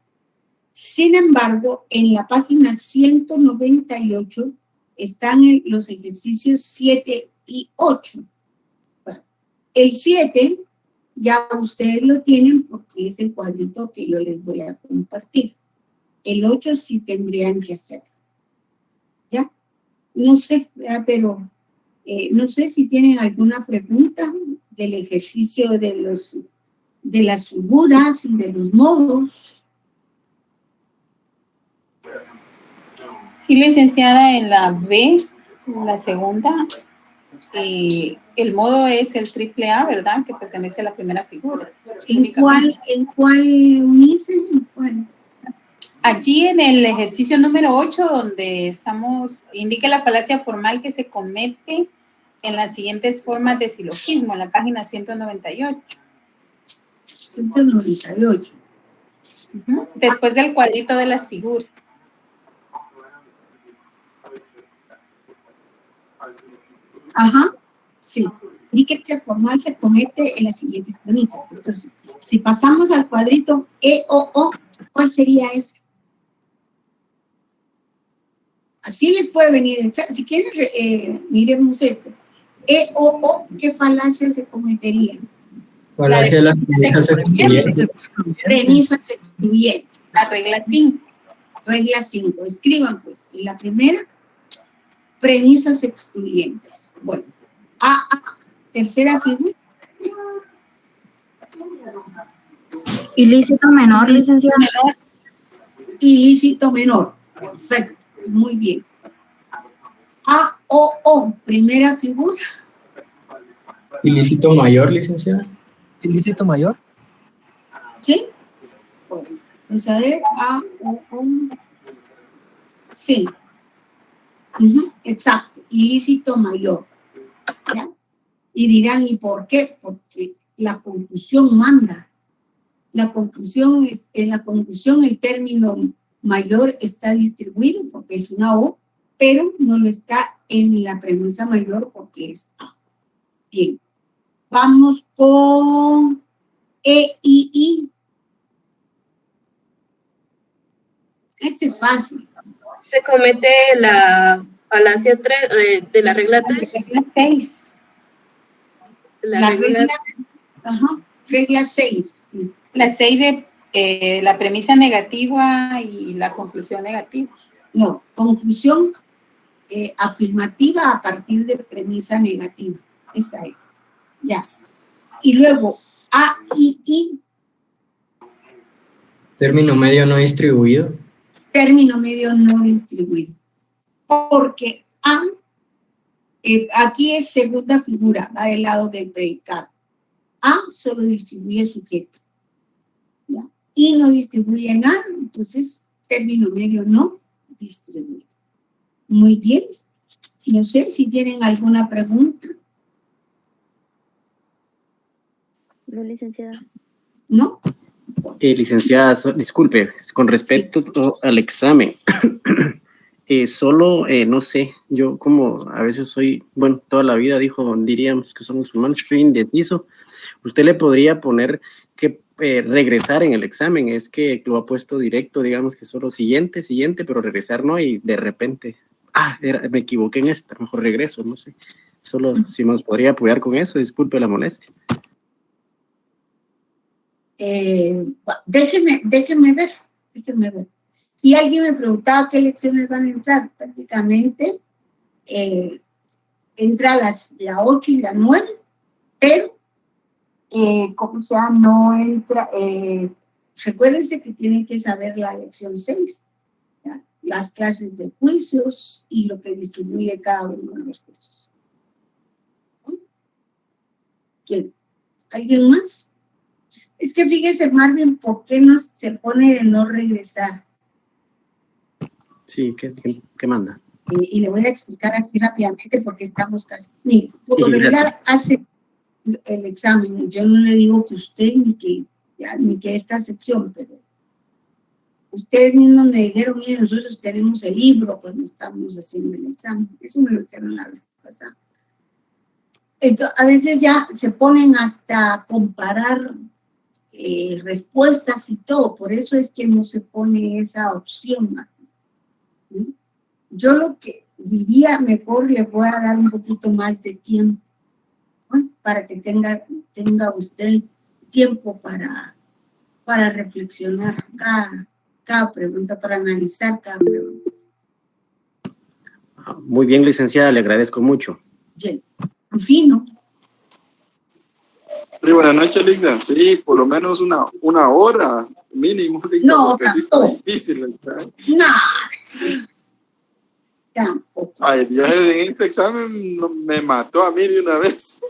Sin embargo, en la página 198 están los ejercicios 7 y 8. Bueno, el 7 ya ustedes lo tienen porque es el cuadrito que yo les voy a compartir. El 8 sí tendrían que hacerlo. ¿Ya? No sé, pero no sé si tienen alguna pregunta del ejercicio de las figuras y de los modos. Sí, licenciada, en la B, la segunda, el modo es el AAA, ¿verdad? Que pertenece a la primera figura. ¿En cuál unirse? Bueno. Allí en el ejercicio número 8, donde estamos, indica la falacia formal que se comete en las siguientes formas de silogismo, en la página 198. 198. Después del cuadrito de las figuras. Ajá, sí. Falacia formal se comete en las siguientes premisas. Entonces, si pasamos al cuadrito E-O-O, ¿cuál sería ese? Así les puede venir. Si quieren, miremos esto. E-O-O, ¿qué falacia se cometería? Falacia de las premisas excluyentes. Premisas excluyentes. La regla 5. Regla 5. Escriban, pues, la primera, premisas excluyentes. Bueno, tercera figura. Ilícito menor, licenciada. Ilícito menor. Perfecto. Muy bien. A-O-O, primera figura. Ilícito mayor, licenciada. Ilícito mayor. ¿Sí? Pues a ver, A-O-O. Sí. Exacto. Ilícito mayor. ¿Ya? Y dirán, ¿y por qué? Porque la conclusión manda. En la conclusión el término mayor está distribuido porque es una O, pero no lo está en la premisa mayor porque es A. Bien. Vamos con E, I. Este es fácil. Se comete la falacia 3 de la regla 3. Regla 6. La regla, ajá, regla 6. Sí. La 6 de la premisa negativa y la conclusión negativa. No, conclusión afirmativa a partir de premisa negativa. Esa es. Ya. Y luego, A, I. Término medio no distribuido. Término medio no distribuido. Porque A, aquí es segunda figura, va del lado del predicado. A solo distribuye sujeto. ¿Ya? Y no distribuye nada, entonces término medio no distribuido. Muy bien. No sé si tienen alguna pregunta. No, licenciada. ¿No? Licenciada, disculpe, con respecto al examen, solo, no sé, yo como a veces soy, bueno, toda la vida diríamos que somos humanos, estoy indeciso. ¿Usted le podría poner que regresar en el examen? Es que lo ha puesto directo, digamos que solo siguiente, pero regresar no, y de repente, me equivoqué en esta, mejor regreso, no sé. Solo si nos podría apoyar con eso, disculpe la molestia. Déjenme ver. Y alguien me preguntaba qué lecciones van a entrar. Prácticamente entra la 8 y la 9, pero no entra. Recuérdense que tienen que saber la lección 6, ¿ya? Las clases de juicios y lo que distribuye cada uno de los juicios. ¿Quién? ¿Alguien más? Es que fíjese, Marvin, ¿por qué no se pone de no regresar? Sí, ¿qué manda? Y le voy a explicar así rápidamente porque estamos casi... Por lo regular hace el examen. Yo no le digo que usted ni que esta sección, pero ustedes mismos me dijeron, miren, nosotros tenemos el libro cuando estamos haciendo el examen. Eso me lo dijeron la vez pasada. Entonces, a veces ya se ponen hasta comparar respuestas y todo, por eso es que no se pone esa opción. Yo lo que diría, mejor le voy a dar un poquito más de tiempo, ¿no? Para que tenga usted tiempo para reflexionar cada pregunta, para analizar cada pregunta. Muy bien, licenciada, le agradezco mucho. Bien, fino. Sí, buenas noches, Ligda. Sí, por lo menos una hora mínimo, Ligda, no, porque sí está difícil. No, tampoco. Ay, Dios, en este examen me mató a mí de una vez.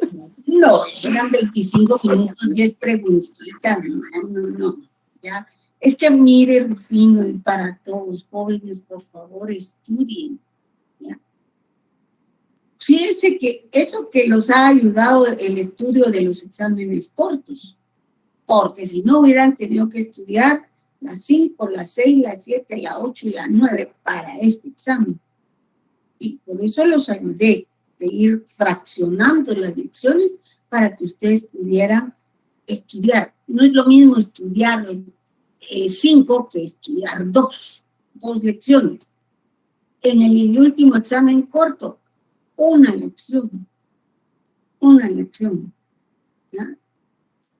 No, eran 25 minutos, 10 preguntitas. No. ¿Ya? Es que mire, Rufino, y para todos, jóvenes, por favor, estudien. ¿Ya? Fíjense que eso que los ha ayudado el estudio de los exámenes cortos, porque si no hubieran tenido que estudiar las 5, las 6, las 7, la 8 y la 9 para este examen. Y por eso los ayudé de ir fraccionando las lecciones para que ustedes pudieran estudiar. No es lo mismo estudiar 5 que estudiar 2 lecciones. En el último examen corto, una lección, ¿ya?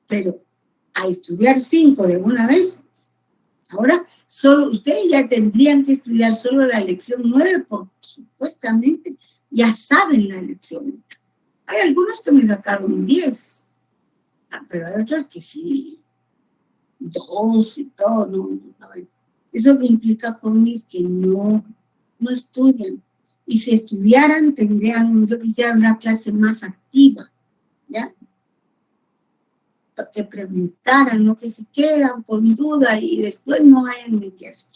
Pero a estudiar 5 de una vez, ahora solo ustedes ya tendrían que estudiar solo la lección 9 porque supuestamente ya saben la lección. Hay algunos que me sacaron 10, pero hay otros que sí, 2 y todo, no. Eso que implica por mí es que no estudian. Y si estudiaran, yo quisiera una clase más activa, ¿ya? Para que preguntaran, no que se quedan con duda y después no hayan ni qué hacer.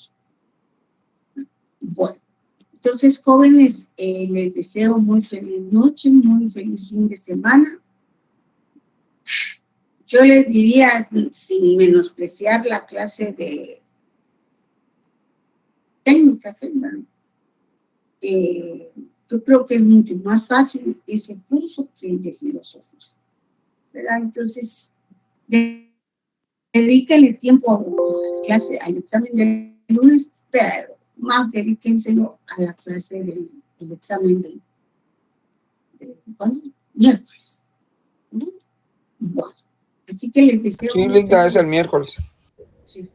Bueno, entonces, jóvenes, les deseo muy feliz noche, muy feliz fin de semana. Yo les diría, sin menospreciar la clase de técnicas, ¿verdad? Yo creo que es mucho más fácil ese curso que el de filosofía, ¿verdad? Entonces, Dedíquenle tiempo a la clase, al examen del lunes, pero más dedíquenselo a la clase del examen del ¿cuándo? Miércoles. Bueno, así que les deseo. Sí, Linda, es el miércoles. Sí.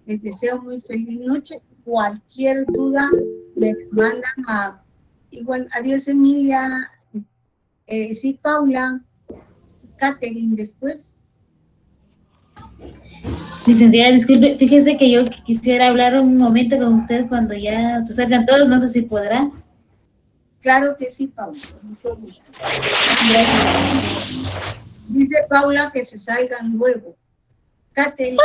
Les deseo muy feliz noche. Cualquier duda me mandan a igual. Adiós, Emilia. Sí, Paula. Catherine, después. Licenciada, disculpe, fíjese que yo quisiera hablar un momento con usted cuando ya se salgan todos, no sé si podrá. Claro que sí, Paula, mucho gusto. Gracias. Dice Paula que se salgan luego. Catherine.